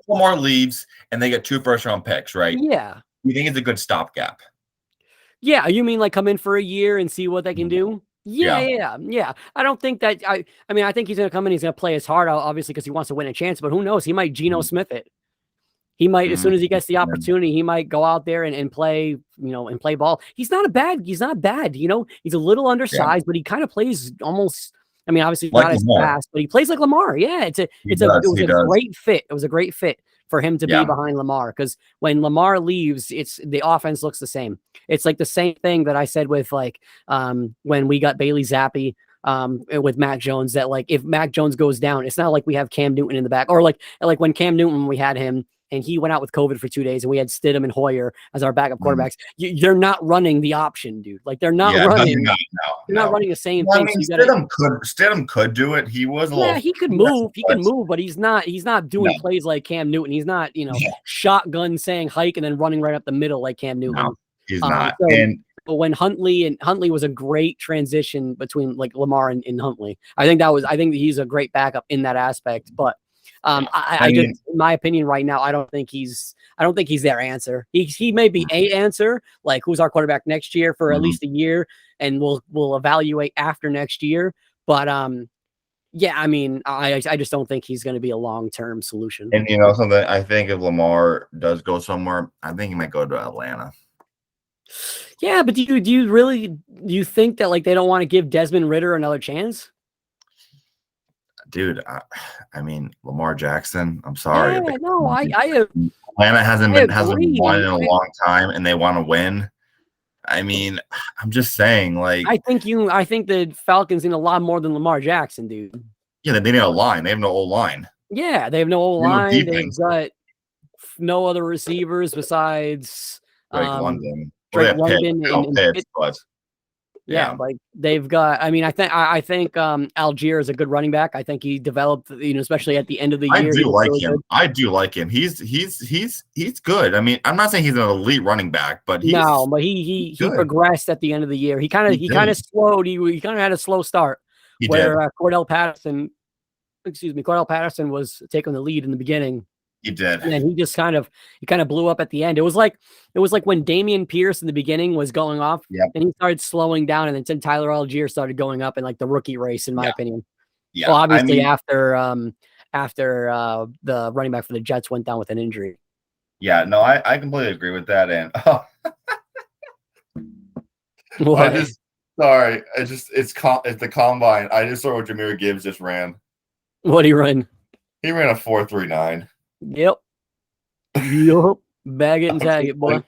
Lamar leaves and they get 2 first-round picks, right? Yeah. You think it's a good stopgap? Yeah, you mean like come in for a year and see what they can do? Yeah. I don't think that. I think he's going to come in. He's going to play his heart out, obviously, because he wants to win a chance. But who knows? He might Geno Smith it. He might, as soon as he gets the opportunity, he might go out there and play, and play ball. He's not bad. He's a little undersized, but he kind of plays almost. Obviously like not as fast, but he plays like Lamar. Yeah, it was a great fit. It was a great fit for him to be behind Lamar, because when Lamar leaves, the offense looks the same. It's like the same thing that I said with when we got Bailey Zappi with Mac Jones, that like if Mac Jones goes down, it's not like we have Cam Newton in the back, or like when Cam Newton, we had him and he went out with COVID for 2 days and we had Stidham and Hoyer as our backup quarterbacks. They're not running the option, dude. Like they're not running. They're not running the same thing. Stidham could do it. He was a little. Yeah, he could move. He can move, but he's not doing plays like Cam Newton. He's not, shotgun saying hike and then running right up the middle like Cam Newton. No, he's not. But when Huntley was a great transition between like Lamar and Huntley. I think he's a great backup in that aspect. But I just, in my opinion, right now, I don't think he's their answer. He may be a answer, like who's our quarterback next year for at least a year, and we'll evaluate after next year. But I just don't think he's going to be a long-term solution. And something, I think if Lamar does go somewhere, I think he might go to Atlanta. Yeah, but do you think that like they don't want to give Desmond Ridder another chance? Dude, Lamar Jackson. I'm sorry. Yeah, no, Atlanta hasn't won in a long time, and they want to win. I mean, I'm just saying, like, I think the Falcons need a lot more than Lamar Jackson, dude. Yeah, they need a line. They have no old line. Yeah, they have no old No line. They've defense. got no other receivers besides Drake London. Drake Well, London Pitts, but yeah, like they've got. I mean, I think Algier is a good running back. I think he developed, especially at the end of the year. I do like really him. Good. I do like him. He's good. I mean, I'm not saying he's an elite running back, but he progressed at the end of the year. He kind of slowed. He kind of had a slow start. Cordell Patterson was taking the lead in the beginning. He did. And he just kind of blew up at the end. It was like when Damian Pierce in the beginning was going off, and he started slowing down, and then Tyler Algier started going up in like the rookie race, in my opinion. Yeah. Well, obviously after the running back for the Jets went down with an injury. Yeah, no, I completely agree with that. And it's the combine. I just saw what Jahmyr Gibbs just ran. What'd he run? He ran a 4.39. Yep. Bag it and tag it, boy.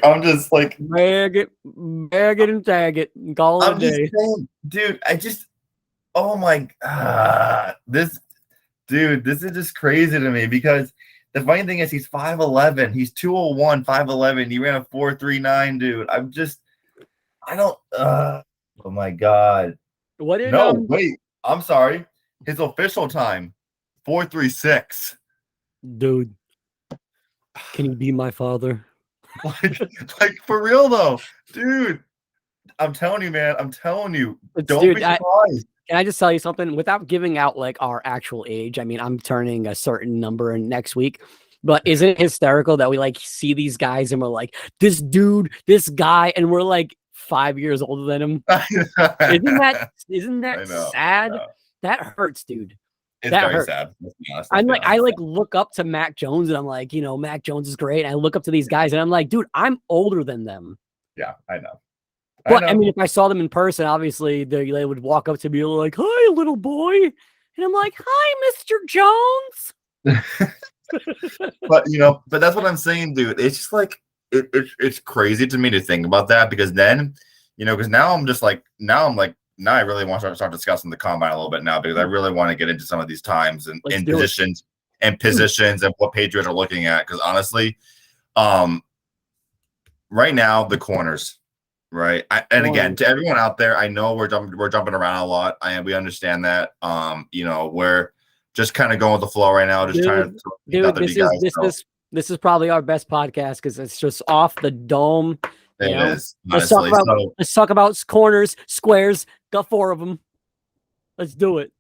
I'm just like bag it and tag it. Call it a day. Saying, dude, oh my god. This is just crazy to me, because the funny thing is he's 5'11. He's 201, 5'11. He ran a 4.39, dude. Oh my god. Wait. I'm sorry. His official time, 4.36. Dude, can you be my father? like for real though, dude. I'm telling you, man. Don't be surprised. Can I just tell you something without giving out like our actual age? I mean, I'm turning a certain number in next week, but isn't it hysterical that we like see these guys and we're like, this dude, this guy, and we're like 5 years older than him? Isn't that sad? That hurts, dude. It's very sad. I look up to Mac Jones and I'm like, Mac Jones is great. And I look up to these guys and I'm like, dude, I'm older than them. Yeah, I know. But I mean, if I saw them in person, obviously they would walk up to me like, "Hi, little boy," and I'm like, "Hi, Mr. Jones." but that's what I'm saying, dude. It's just like it's crazy to me to think about that, because then, because now I really want to start discussing the combine a little bit now, because I really want to get into some of these times and positions and what Patriots are looking at. Because honestly, right now the corners, right? Again, to everyone out there, I know we're jumping around a lot. We understand that. We're just kind of going with the flow right now, just trying to. This is probably our best podcast because it's just off the dome. It is. Let's talk about corners, squares. Got 4 of them. Let's do it.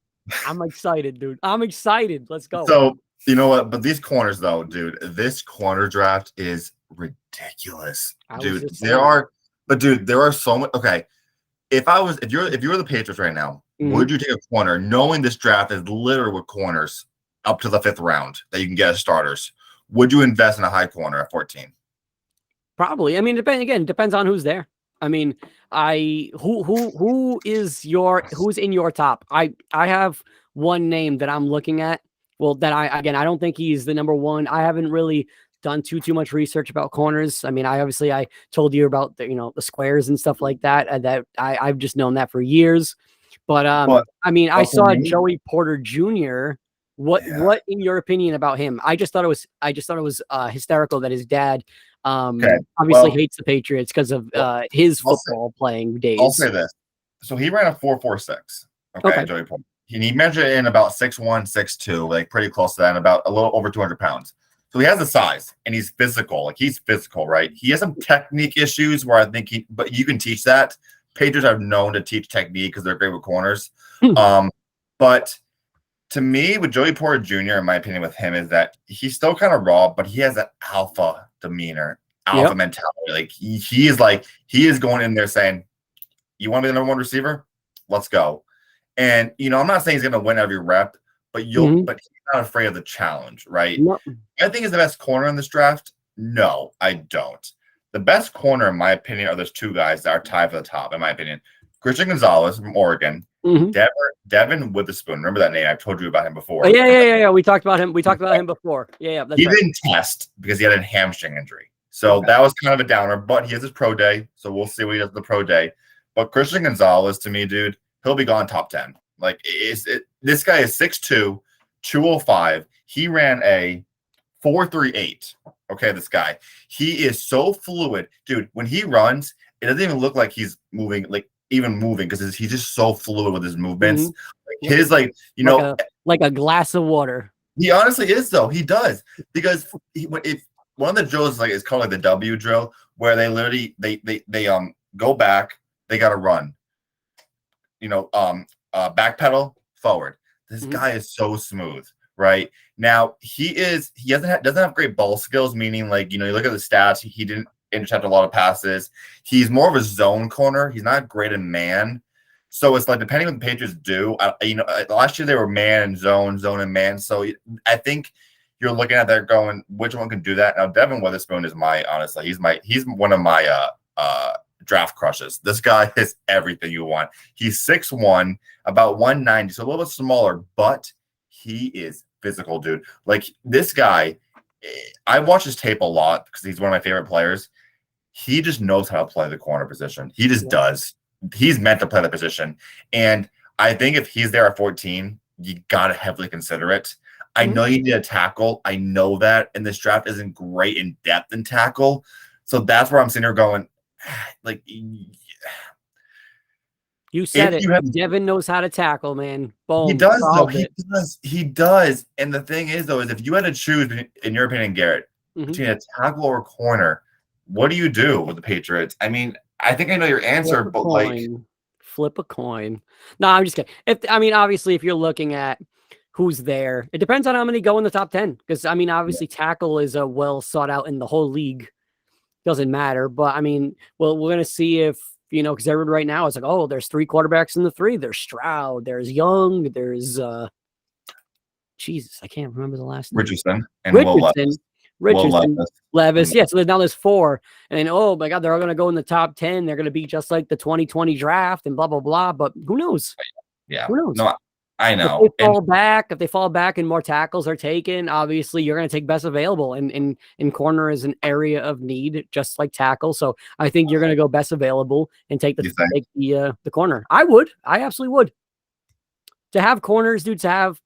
I'm excited, dude. I'm excited. Let's go. So, you know what? But these corners, though, dude, this corner draft is ridiculous, dude. There are so many. Okay, if you were the Patriots right now, would you take a corner, knowing this draft is littered with corners up to the 5th round that you can get as starters? Would you invest in a high corner at 14? Probably. I mean, depends on who's there. I mean, who's in your top? I have one name that I'm looking at. Well, I don't think he's the number one. I haven't really done too much research about corners. I mean, I told you about the squares and stuff like that. That I've just known that for years. But I mean, I saw Joey Porter Jr. What in your opinion about him? I just thought it was hysterical that his dad obviously hates the Patriots because of his football playing days. I'll say this. So he ran a 4.46. Okay. Joey Porter. He measured in about 6'1", 6'2", like pretty close to that, and about a little over 200 pounds. So he has the size and he's physical. Like he's physical, right? He has some technique issues where I think but you can teach that. Patriots are known to teach technique because they're great with corners. But to me, with Joey Porter Jr., in my opinion, with him is that he's still kind of raw, but he has an alpha demeanor, alpha mentality. Like he is going in there saying, "You want to be the number one receiver? Let's go." And I'm not saying he's going to win every rep, but but he's not afraid of the challenge, right? No. I think he's the best corner in this draft. No, I don't. The best corner, in my opinion, are those 2 guys that are tied for the top, in my opinion. Christian Gonzalez from Oregon, Devin Witherspoon. Remember that name? I've told you about him before. Yeah. We talked about him. Before. Yeah. He didn't test because he had a hamstring injury. So that was kind of a downer, but he has his pro day. So we'll see what he does at the pro day. But Christian Gonzalez, to me, dude, he'll be gone top 10. Like, this guy is 6'2", 205. He ran a 4.38. Okay, this guy. He is so fluid. Dude, when he runs, it doesn't even look like he's moving, like, even moving, because he's just so fluid with his movements. Mm-hmm. Like, you know, like a glass of water. He honestly is, though. He does, because one of the drills is called like the W drill, where they literally they go back, they got to run, back pedal forward. This guy is so smooth. Right now, he doesn't have great ball skills, meaning, like, you look at the stats, he didn't intercept a lot of passes. He's more of a zone corner. He's not great in man. So it's like, depending on what the Patriots do, last year they were man and zone and man. So I think you're looking at that going, which one can do that? Now, Devin Witherspoon is he's one of my draft crushes. This guy is everything you want. He's 6'1", about 190, so a little bit smaller, but he is physical, dude. Like, this guy, I watch his tape a lot because he's one of my favorite players. He just knows how to play the corner position. He just does. He's meant to play the position. And I think if he's there at 14, you got to heavily consider it. I know you need a tackle. I know that. And this draft isn't great in depth in tackle. So that's where I'm sitting here going, like, you said it. Devin knows how to tackle, man. Boom. He does, though. He does. And the thing is, though, is if you had to choose, in your opinion, Garrett, between a tackle or a corner, what do you do with the Patriots? I mean, I think I know your answer, but flip a coin. No, I'm just kidding. Obviously, if you're looking at who's there, it depends on how many go in the top 10. Because, obviously, tackle is a well sought out in the whole league. Doesn't matter. But, we're going to see if, because everyone right now is like, oh, there's 3 quarterbacks in the 3. There's Stroud, there's Young, there's Jesus, I can't remember the last name. Richardson, Levis. Yeah, so now there's 4. And then, oh my God, they're all going to go in the top 10. They're going to be just like the 2020 draft and blah, blah, blah. But who knows? Yeah. Who knows? No, I know. If they fall back and more tackles are taken, obviously you're going to take best available. And corner is an area of need, just like tackle. So I think you're going to go best available and take the corner. I absolutely would. To have corners, dude, to have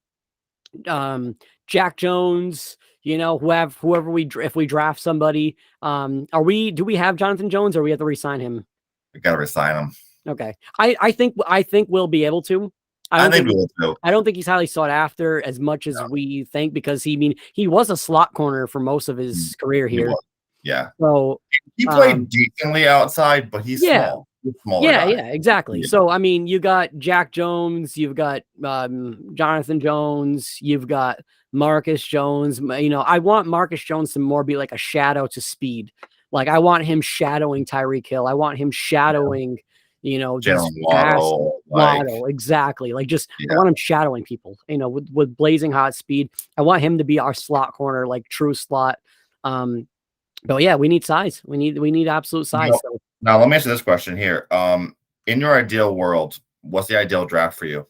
Jack Jones, whoever if we draft somebody, do we have Jonathan Jones, or we have to re-sign him? We got to re-sign him. Okay. I think we'll be able to. I think we will too. I don't think he's highly sought after as much as we think, because he was a slot corner for most of his career here. Yeah. So he played decently outside, but he's small. Yeah, exactly. Yeah. So you got Jack Jones, you've got Jonathan Jones, you've got Marcus Jones. I want Marcus Jones to more be like a shadow to Speed. Like, I want him shadowing Tyreek Hill. I want him shadowing, just Waddle. Exactly. Like, I want him shadowing people, with blazing hot speed. I want him to be our slot corner, like true slot. But yeah, we need size. We need absolute size. Now let me answer this question here. In your ideal world, what's the ideal draft for you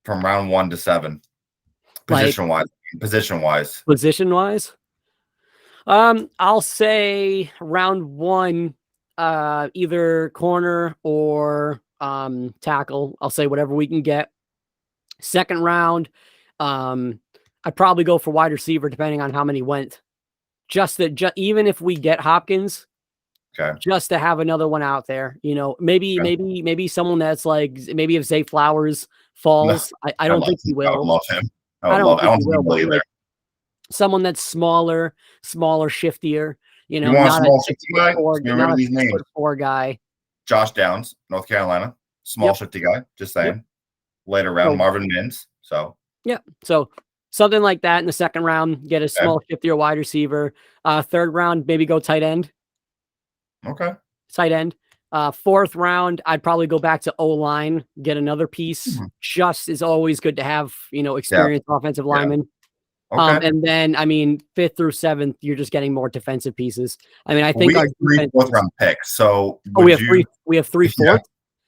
from round 1 to 7, position wise? I'll say round 1, either corner or tackle. I'll say whatever we can get. Second round, I'd probably go for wide receiver, depending on how many went. Even if we get Hopkins, just to have another one out there, maybe someone that's like, maybe if Zay Flowers falls, I don't think he will. I would love him. I don't think he will either. Someone that's smaller, shiftier. Not a 4 guy. Josh Downs, North Carolina, small, shifty guy. Just saying. Later round, Marvin Mims. So something like that in the second round. Get a small, shiftier wide receiver. Third round, maybe go tight end. Okay. Tight end. Fourth round, I'd probably go back to O-line, get another piece. Just is always good to have, experienced offensive linemen. Okay. And then, 5th through 7th, you're just getting more defensive pieces. I think we have 3 fourth-round picks. So we have 3 fourth.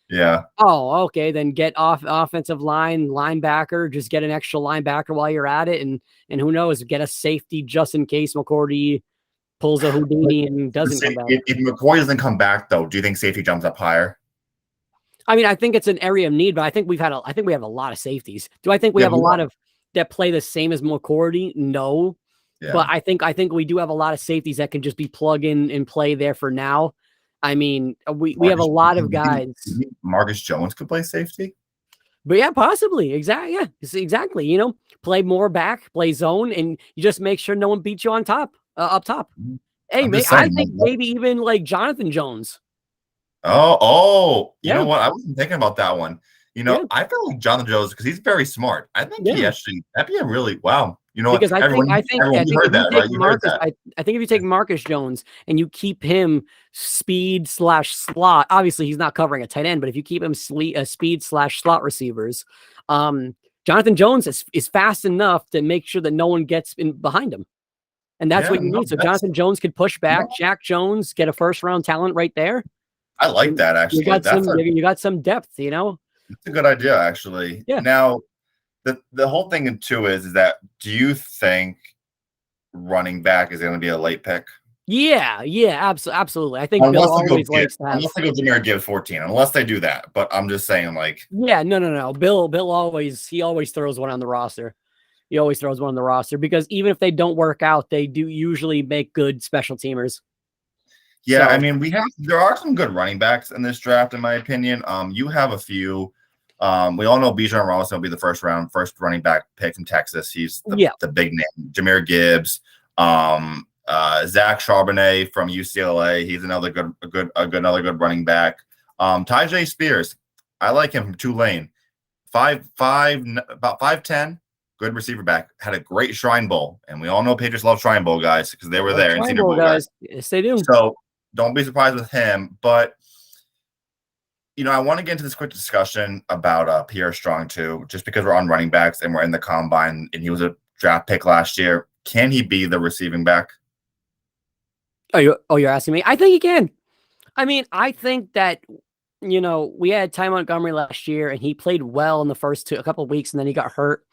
Yeah. Oh, okay. Then get offensive linebacker. Just get an extra linebacker while you're at it, and who knows, get a safety just in case McCourty pulls a Houdini and doesn't come back. If McCoy doesn't come back, though, do you think safety jumps up higher? I mean, I think it's an area of need, but I think we have a lot of safeties. Do I think we have a lot of that play the same as McCourty? No. Yeah. But I think we do have a lot of safeties that can just be plug in and play there for now. I mean, we have a lot of guys. Marcus Jones could play safety? But yeah, possibly. Exactly. Yeah, exactly. You know, play more back, play zone, and you just make sure no one beats you on top, up top. Hey, I think maybe even like Jonathan Jones. You know what? I wasn't thinking about that one. You know, I feel like Jonathan Jones because he's very smart. I think he actually that'd be a really wow. You know, because I think if you take Marcus Jones and you keep him speed/slot, obviously he's not covering a tight end, but if you keep him speed/slot receivers, Jonathan Jones is fast enough to make sure that no one gets in behind him. And that's what you need. So Jonathan Jones could push back. Jack Jones, get a first-round talent right there. I like that, actually. You got some depth, you know? That's a good idea, actually. Yeah. Now, the whole thing, too, is that do you think running back is going to be a late pick? Yeah, absolutely. I think Bill always likes to have. Unless they go Jahmyr Gibbs 14, unless they do that. But I'm just saying, like. Yeah, no. Bill always throws one on the roster. He always throws one on the roster because even if they don't work out, they do usually make good special teamers. Yeah, so, I mean, there are some good running backs in this draft, in my opinion. You have a few. We all know Bijan Robinson will be the first running back pick from Texas. He's the big name. Jahmyr Gibbs, Zach Charbonnet from UCLA. He's another good running back. Tyjae Spears, I like him from Tulane. 5'5", about 5'10", good receiver back. Had a great Shrine Bowl, and we all know Patriots love Shrine Bowl guys because they were there in Senior Bowl guys. Yes, they do. So don't be surprised with him, but. You know, I want to get into this quick discussion about Pierre Strong, too, just because we're on running backs and we're in the combine, and he was a draft pick last year. Can he be the receiving back? You're asking me? I think he can. I mean, I think that, you know, we had Ty Montgomery last year, and he played well in the first a couple of weeks, and then he got hurt.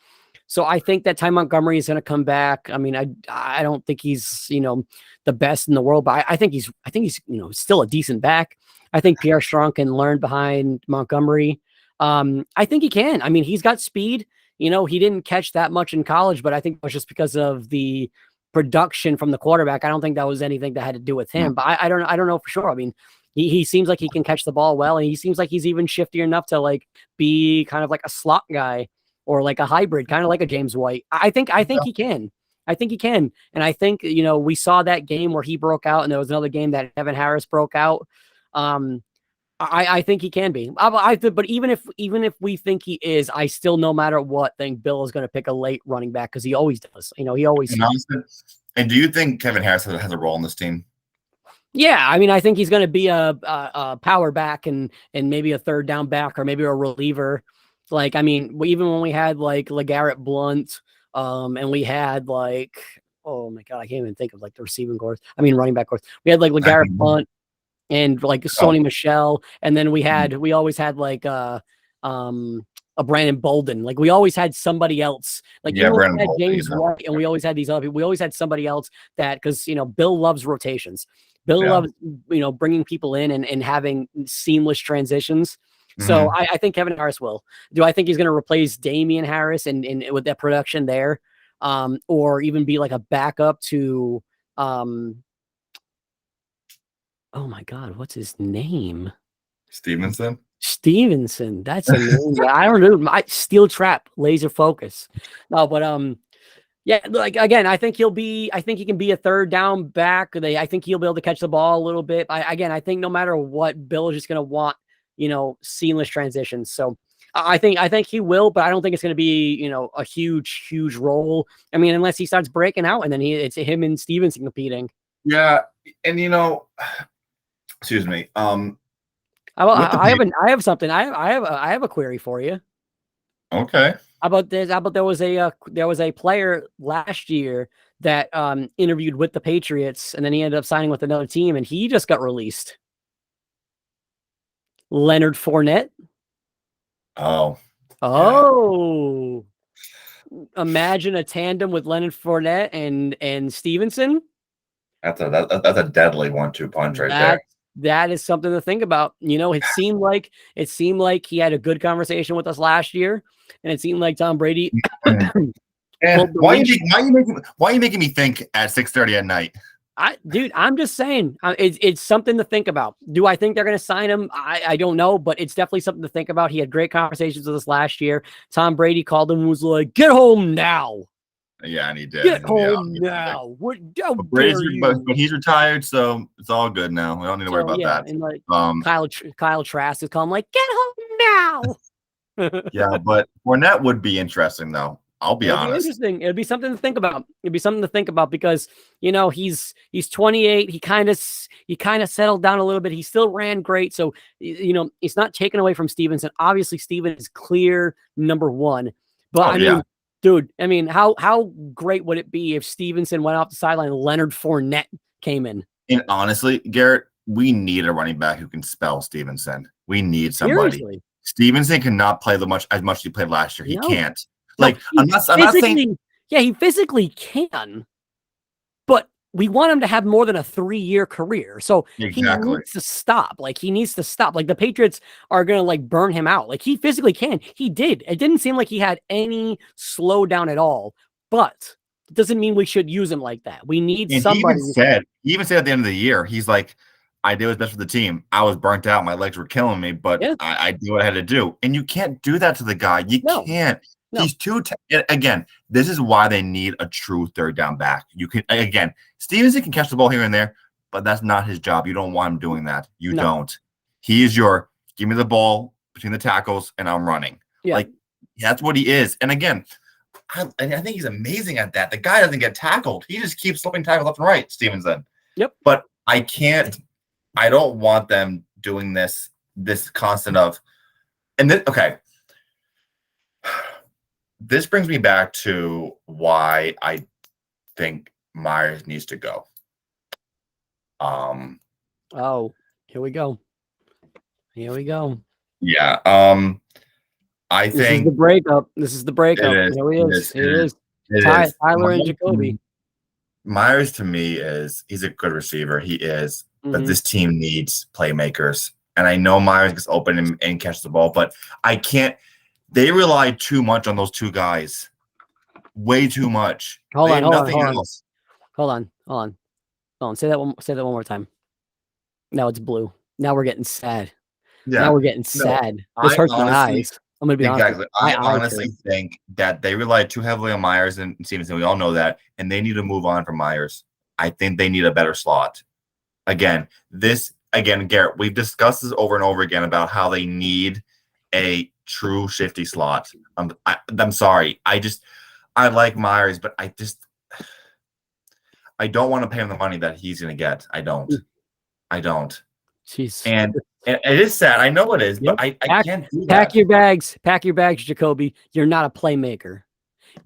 So I think that Ty Montgomery is going to come back. I mean, I don't think he's, you know, the best in the world, but I think he's, you know, still a decent back. I think Pierre Strong can learn behind Montgomery. I think he can. I mean, he's got speed. You know, he didn't catch that much in college, but I think it was just because of the production from the quarterback. I don't think that was anything that had to do with him, but I don't know for sure. I mean, he seems like he can catch the ball well, and he seems like he's even shifty enough to like be kind of like a slot guy or like a hybrid, kind of like a James White. I think he can. I think he can. And I think, you know, we saw that game where he broke out, and there was another game that Kevin Harris broke out. I think he can be. But even if we think he is, I still, no matter what, think Bill is going to pick a late running back because he always does. You know, he always. And do you think Kevin Harris has a role in this team? Yeah, I mean, I think he's going to be a power back and maybe a third down back or maybe a reliever. Like, I mean, even when we had like LeGarrette Blount, and we had like, oh my God, I can't even think of like the receiving course. I mean, running back course. We had like LeGarrette Blount and like Sony Michel, and then we always had like a Brandon Bolden. Like we always had somebody else. Like yeah, Brandon had James White, and we always had these other people. We always had somebody else that, because, you know, Bill loves rotations. Bill loves, you know, bringing people in and having seamless transitions. So I think Kevin Harris will. Do I think he's going to replace Damian Harris and with that production there, or even be like a backup to oh my God, what's his name? Stevenson. That's a name. I don't know. Steel Trap, Laser Focus. No, but yeah, like again, I think he can be a third down back. I think he'll be able to catch the ball a little bit. I think no matter what, Bill is just going to want, you know, seamless transitions. So I think he will, but I don't think it's going to be, you know, a huge role. I mean, unless he starts breaking out, and then it's him and Stevenson competing. Yeah, and you know, excuse me. I have something. I have a query for you. Okay. How about this? How about there was a player last year that interviewed with the Patriots, and then he ended up signing with another team, and he just got released. Leonard Fournette. Oh. Imagine a tandem with Leonard Fournette and Stevenson. That's a deadly 1-2 punch right there. That is something to think about. You know, it seemed like he had a good conversation with us last year, and it seemed like Tom Brady. And why are you making me think at 6:30 at night? Dude, I'm just saying, it's something to think about. Do I think they're going to sign him? I don't know, but it's definitely something to think about. He had great conversations with us last year. Tom Brady called him and was like, "Get home now." Yeah, and he did. Get home now. What? How dare you? But he's retired, so it's all good now. We don't need to worry about that. And like Kyle Trask is calling like, "Get home now." Yeah, but Fournette would be interesting though. I'll be honest. Be interesting. It'd be something to think about. It'd be something to think about because you know he's 28. He kind of settled down a little bit. He still ran great, so you know it's not taken away from Stevenson. Obviously, Steven is clear number one. But I mean, dude, I mean, how great would it be if Stevenson went off the sideline and Leonard Fournette came in? And honestly, Garrett, we need a running back who can spell Stevenson. We need somebody. Seriously. Stevenson cannot play as much as he played last year. He can't. Like, I'm not saying. Yeah, he physically can, but we want him to have more than a 3-year career. So he needs to stop. Like, he needs to stop. Like, the Patriots are going to, like, burn him out. Like, he physically can. He did. It didn't seem like he had any slowdown at all, but it doesn't mean we should use him like that. We need somebody. He even said at the end of the year, he's like, I did what's best for the team. I was burnt out. My legs were killing me, but I did what I had to do. And you can't do that to the guy. You can't. No. He's too again, this is why they need a true third down back. You can again, Stevenson can catch the ball here and there, but that's not his job. You don't want him doing that. You don't. He is your give me the ball between the tackles and I'm running. Yeah. Like that's what he is. And again, I think he's amazing at that. The guy doesn't get tackled. He just keeps slipping tackles left and right, Stevenson. Yep. But I don't want them doing this constant of and then okay. This brings me back to why I think Myers needs to go. Oh, here we go. Yeah. I think this is the breakup. Here he is. It is. Tyler and Jacoby. Myers to me he's a good receiver. He is, but this team needs playmakers. And I know Myers gets open and catches the ball, but I can't. They rely too much on those two guys. Way too much. Hold on. Say that one more time. Now it's blue. Now we're getting sad. Yeah. Now we're getting sad. This hurts my eyes. I'm gonna be honest. I honestly think that they rely too heavily on Myers and Stevenson. We all know that, and they need to move on from Myers. I think they need a better slot. Again, Garrett, we've discussed this over and over again about how they need a true shifty slot. I'm sorry. I like Myers, but I don't want to pay him the money that he's going to get. I don't. Jeez. And it is sad. I know it is, but I can't do that. Pack your bags, Jacoby. You're not a playmaker.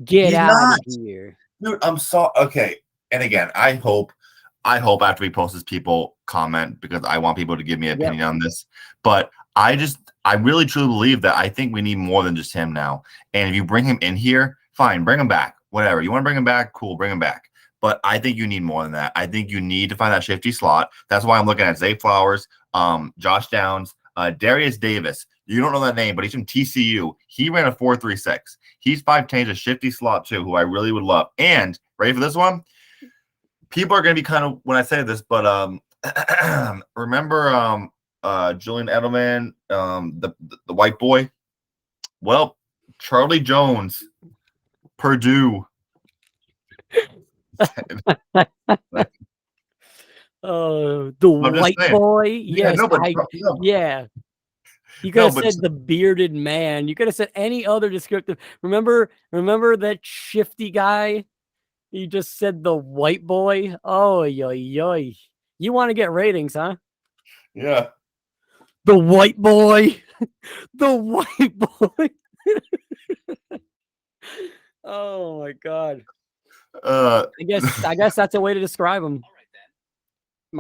Get out of here. Dude, I'm sorry. Okay. And again, I hope after we post this, people comment because I want people to give me an opinion on this. But I really truly believe that I think we need more than just him now. And if you bring him in here, fine, bring him back. Whatever. You want to bring him back? Cool, bring him back. But I think you need more than that. I think you need to find that shifty slot. That's why I'm looking at Zay Flowers, Josh Downs, Darius Davis. You don't know that name, but he's from TCU. He ran a 4.36. He's 5'10", a shifty slot too, who I really would love. And ready for this one? People are going to be kind of when I say this, but remember Julian Edelman, the white boy? Well, Charlie Jones, Purdue. The white boy? Yes. Yeah. You could have said the bearded man. You could have said any other descriptive. Remember that shifty guy? You just said the white boy. Oh, yoy. You want to get ratings, huh? Yeah. The white boy. The white boy. Oh my God. I guess that's a way to describe him.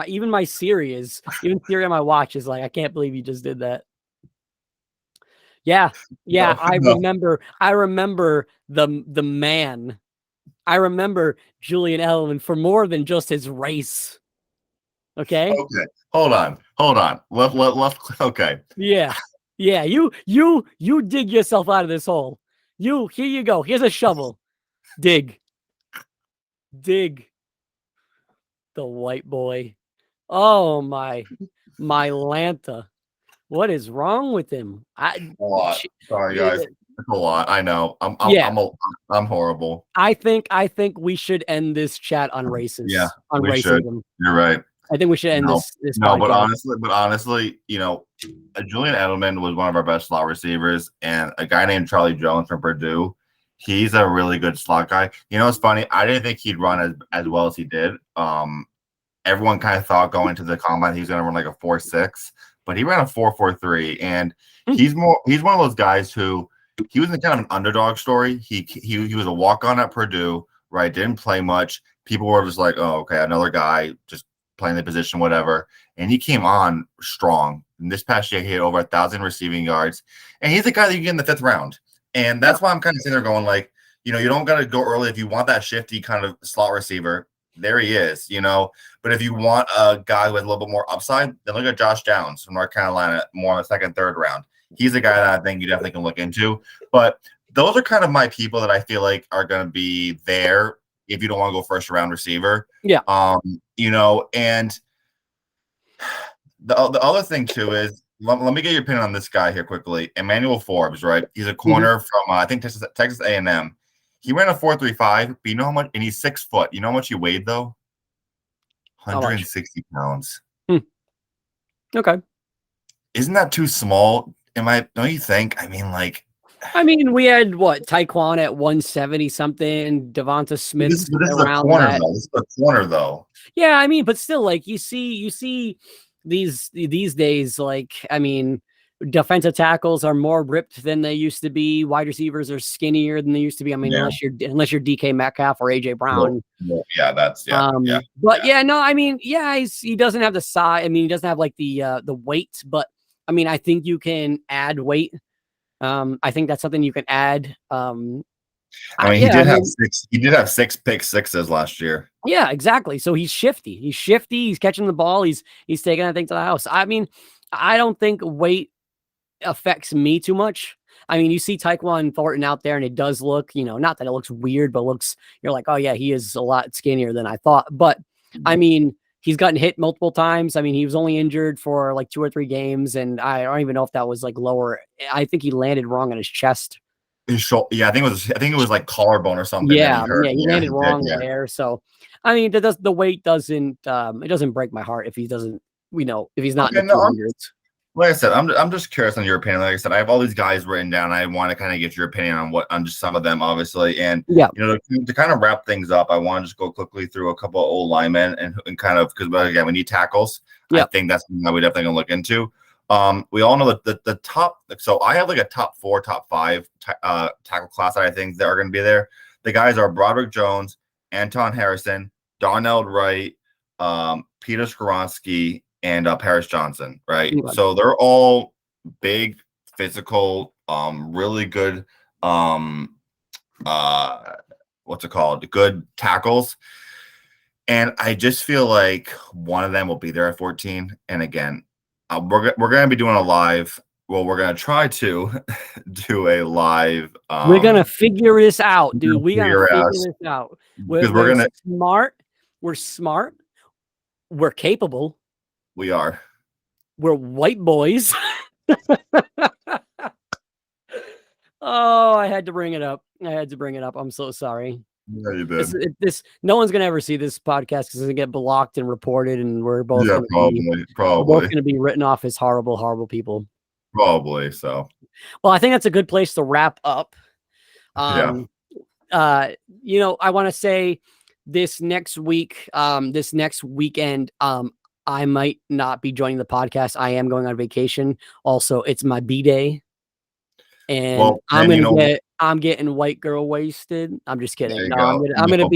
Even Siri on my watch is like, I can't believe you just did that. Yeah. I remember the man I remember Julian Edelman for more than just his race. Okay. Okay. Hold on. Left. Okay. Yeah. Yeah. You dig yourself out of this hole. Here you go. Here's a shovel. Dig. The white boy. Oh my Lanta. What is wrong with him? A lot. Sorry, guys. It's a lot. I know. I'm horrible. I think we should end this chat on racism. Yeah, on we racism. should. You're right. I think we should end this No, podcast. but honestly, Julian Edelman was one of our best slot receivers, and a guy named Charlie Jones from Purdue. He's a really good slot guy. It's funny. I didn't think he'd run as well as he did. Everyone kind of thought going to the combine he's going to run like a 4.6, but he ran a 4.43, and he's one of those guys who he was in kind of an underdog story. He was a walk-on at Purdue, right? Didn't play much. People were just like, oh, okay, another guy just playing the position, whatever. And he came on strong. And this past year, he had over 1,000 receiving yards, and he's the guy that you get in the 5th round. And that's why I'm kind of sitting there going like, you don't got to go early if you want that shifty kind of slot receiver. There he is, But if you want a guy with a little bit more upside, then look at Josh Downs from North Carolina, more in the 2nd, 3rd round. He's a guy that I think you definitely can look into. But those are kind of my people that I feel like are going to be there if you don't want to go 1st round receiver. Yeah. And the other thing too is let me get your opinion on this guy here quickly. Emmanuel Forbes, right? He's a corner from I think Texas A&M. He ran a 4.35, but you know how much? And he's 6 foot. You know how much he weighed though? 160 pounds. Okay. Isn't that too small? Don't you think? We had what Taekwon at 170 something, Devonta Smith this is around a corner, that. though. This is a corner though. Yeah, but still, like you see these days, defensive tackles are more ripped than they used to be. Wide receivers are skinnier than they used to be. Unless you're DK Metcalf or AJ Brown. He doesn't have the size. He doesn't have like the weight, but I think you can add weight. I think that's something you can add. He did have 6 pick sixes last year. Yeah, exactly. So he's shifty. He's catching the ball. He's taking that thing to the house. I don't think weight affects me too much. You see Tyquan Thornton out there and it does look, not that it looks weird, but you're like, oh yeah, he is a lot skinnier than I thought. But he's gotten hit multiple times. He was only injured for like 2 or 3 games, and I don't even know if that was like lower. I think he landed wrong on his chest. His shoulder, yeah, I think it was like collarbone or something. Yeah, he landed wrong there. So, the weight doesn't it doesn't break my heart if he doesn't, if he's not in the 200s. Like I said, I'm just curious on your opinion. Like I said, I have all these guys written down. I want to kind of get your opinion on just some of them, obviously. And to kind of wrap things up, I want to just go quickly through a couple of old linemen and kind of because again we need tackles. I think that's something that we definitely gonna look into. We all know that the top. So I have like a top 4, top 5 tackle class that I think that are going to be there. The guys are Broderick Jones, Anton Harrison, Darnell Wright, Peter Skoronski, and Paris Johnson. Right. Mm-hmm. So they're all big, physical, really good. What's it called? Good tackles. And I just feel like one of them will be there at 14. And again, we're going to be doing a live. Well, we're going to try to do a live. We're going to figure this out, dude. We got to figure this out. We're smart. We're smart. We're capable. We are. We're white boys. Oh, I had to bring it up. I'm so sorry. Yeah, you did. No one's gonna ever see this podcast because it's gonna get blocked and reported, and we're both probably both gonna be written off as horrible people. Probably so. Well, I think that's a good place to wrap up. I want to say this next week, this next weekend, I might not be joining the podcast. I am going on vacation. Also, it's my B-day. And I'm getting white girl wasted. I'm just kidding. No, I'm gonna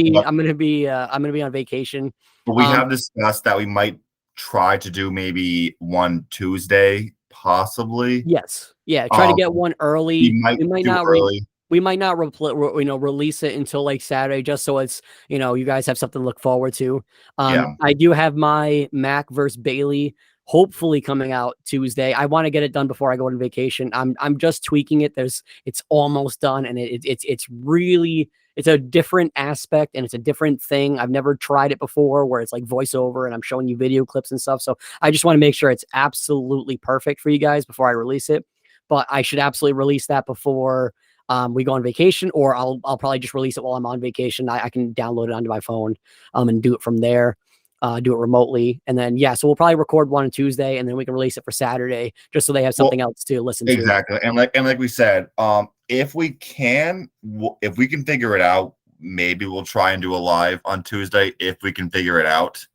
be on vacation. But we have discussed that we might try to do maybe one Tuesday, possibly. Yes. Yeah. Try to get one early. We might not early. we might not release it until like Saturday, just so it's, you guys have something to look forward to. I do have my Mac versus Bailey hopefully coming out Tuesday. I want to get it done before I go on vacation. I'm just tweaking it. It's almost done, and it's really, it's a different aspect and it's a different thing. I've never tried it before where it's like voiceover and I'm showing you video clips and stuff. So I just want to make sure it's absolutely perfect for you guys before I release it. But I should absolutely release that before we go on vacation, or I'll probably just release it while I'm on vacation. I can download it onto my phone and do it from there. Do it remotely, and then so we'll probably record one on Tuesday, and then we can release it for Saturday, just so they have something else to listen to. Exactly, and like we said, if we can figure it out, maybe we'll try and do a live on Tuesday if we can figure it out.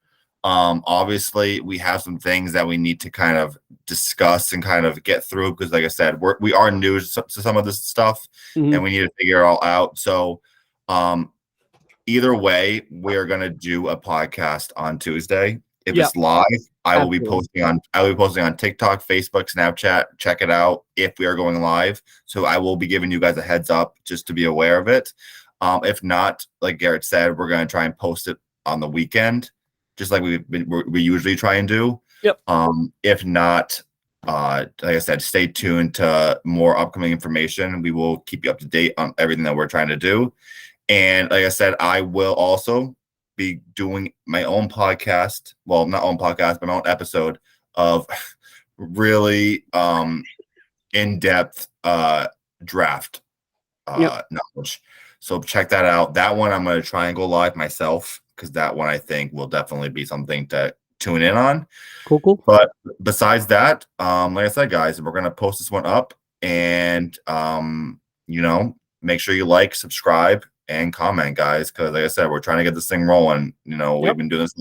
Obviously, we have some things that we need to kind of discuss and kind of get through because, like I said, we are new to some of this stuff, and we need to figure it all out. So, either way, we are going to do a podcast on Tuesday. If it's live, I will be posting on TikTok, Facebook, Snapchat. Check it out if we are going live. So I will be giving you guys a heads up just to be aware of it. If not, like Garrett said, we're going to try and post it on the weekend, just like we usually try and do. If not, like I said, stay tuned to more upcoming information. We will keep you up to date on everything that we're trying to do. And like I said, I will also be doing my own podcast. Well, not own podcast, but my own episode of really in-depth draft knowledge. So check that out. That one I'm going to try and go live myself because that one I think will definitely be something to tune in on. Cool. But besides that, like I said, guys, we're going to post this one up and, make sure you like, subscribe, and comment, guys, because like I said, we're trying to get this thing rolling. We've been doing this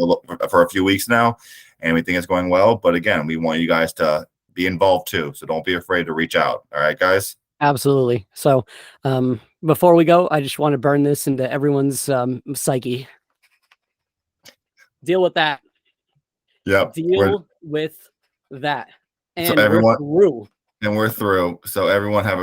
for a few weeks now, and we think it's going well. But again, we want you guys to be involved too, so don't be afraid to reach out. All right, guys? Absolutely. So before we go, I just want to burn this into everyone's psyche. Deal with that. Yep. Deal with that. And so everyone, we're through. And we're through. So everyone have a